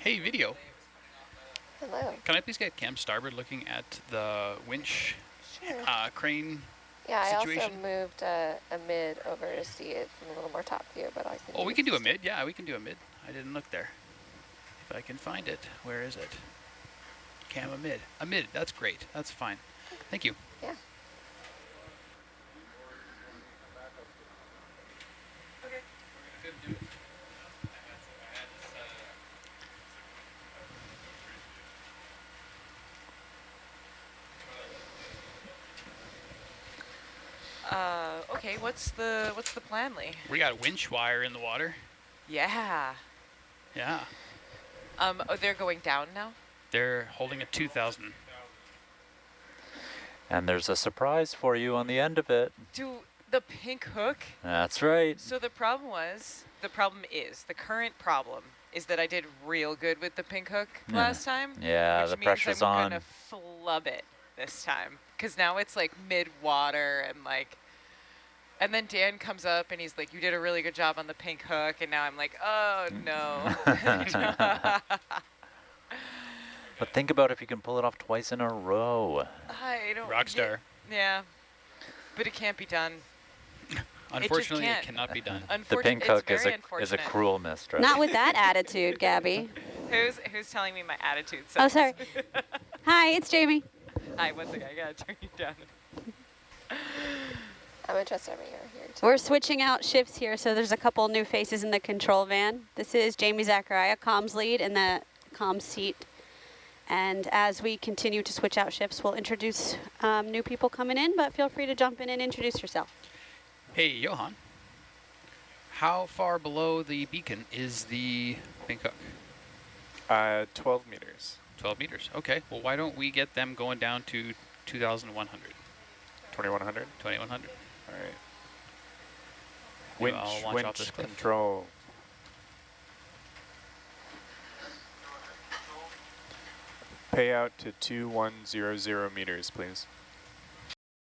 Hey, video. Hello. Can I please get cam starboard looking at the winch crane Yeah, situation? I also moved a mid over to see it from a little more top view, but I can. Oh, we can do a mid. Yeah, we can do a mid. I didn't look there. If I can find it, where is it? Cam a mid. A mid. That's great. That's fine. Thank you. Yeah. Okay, what's the plan, Lee? We got a winch wire in the water. Yeah. Yeah. Oh, they're going down now? They're holding a 2,000. And there's a surprise for you on the end of it. The pink hook? That's right. So the current problem is that I did real good with the pink hook last time. Yeah, which the means pressure's I'm on. gonna flub it this time. Because now it's like mid-water and like, and then Dan comes up and he's like, you did a really good job on the pink hook. And now I'm like, oh no. But think about if you can pull it off twice in a row. I don't. Rockstar. Yeah. But it can't be done. Unfortunately, it cannot be done. The pink hook is a cruel mistress. Not with that attitude, Gabby. Who's telling me my attitude sucks? Oh, sorry. Hi, it's Jamie. Hi, one second. I gotta turn you down. I'm interested over here too. We're switching out shifts here, so there's a couple new faces in the control van. This is Jamie Zachariah, comms lead in the comms seat. And as we continue to switch out shifts, we'll introduce new people coming in, but feel free to jump in and introduce yourself. Hey, Johan. How far below the beacon is the pink hook? 12 meters. 12 meters. Okay. Well, why don't we get them going down to 2,100? 2,100? 2,100. All right. Winch control. Payout to 2100 meters, please.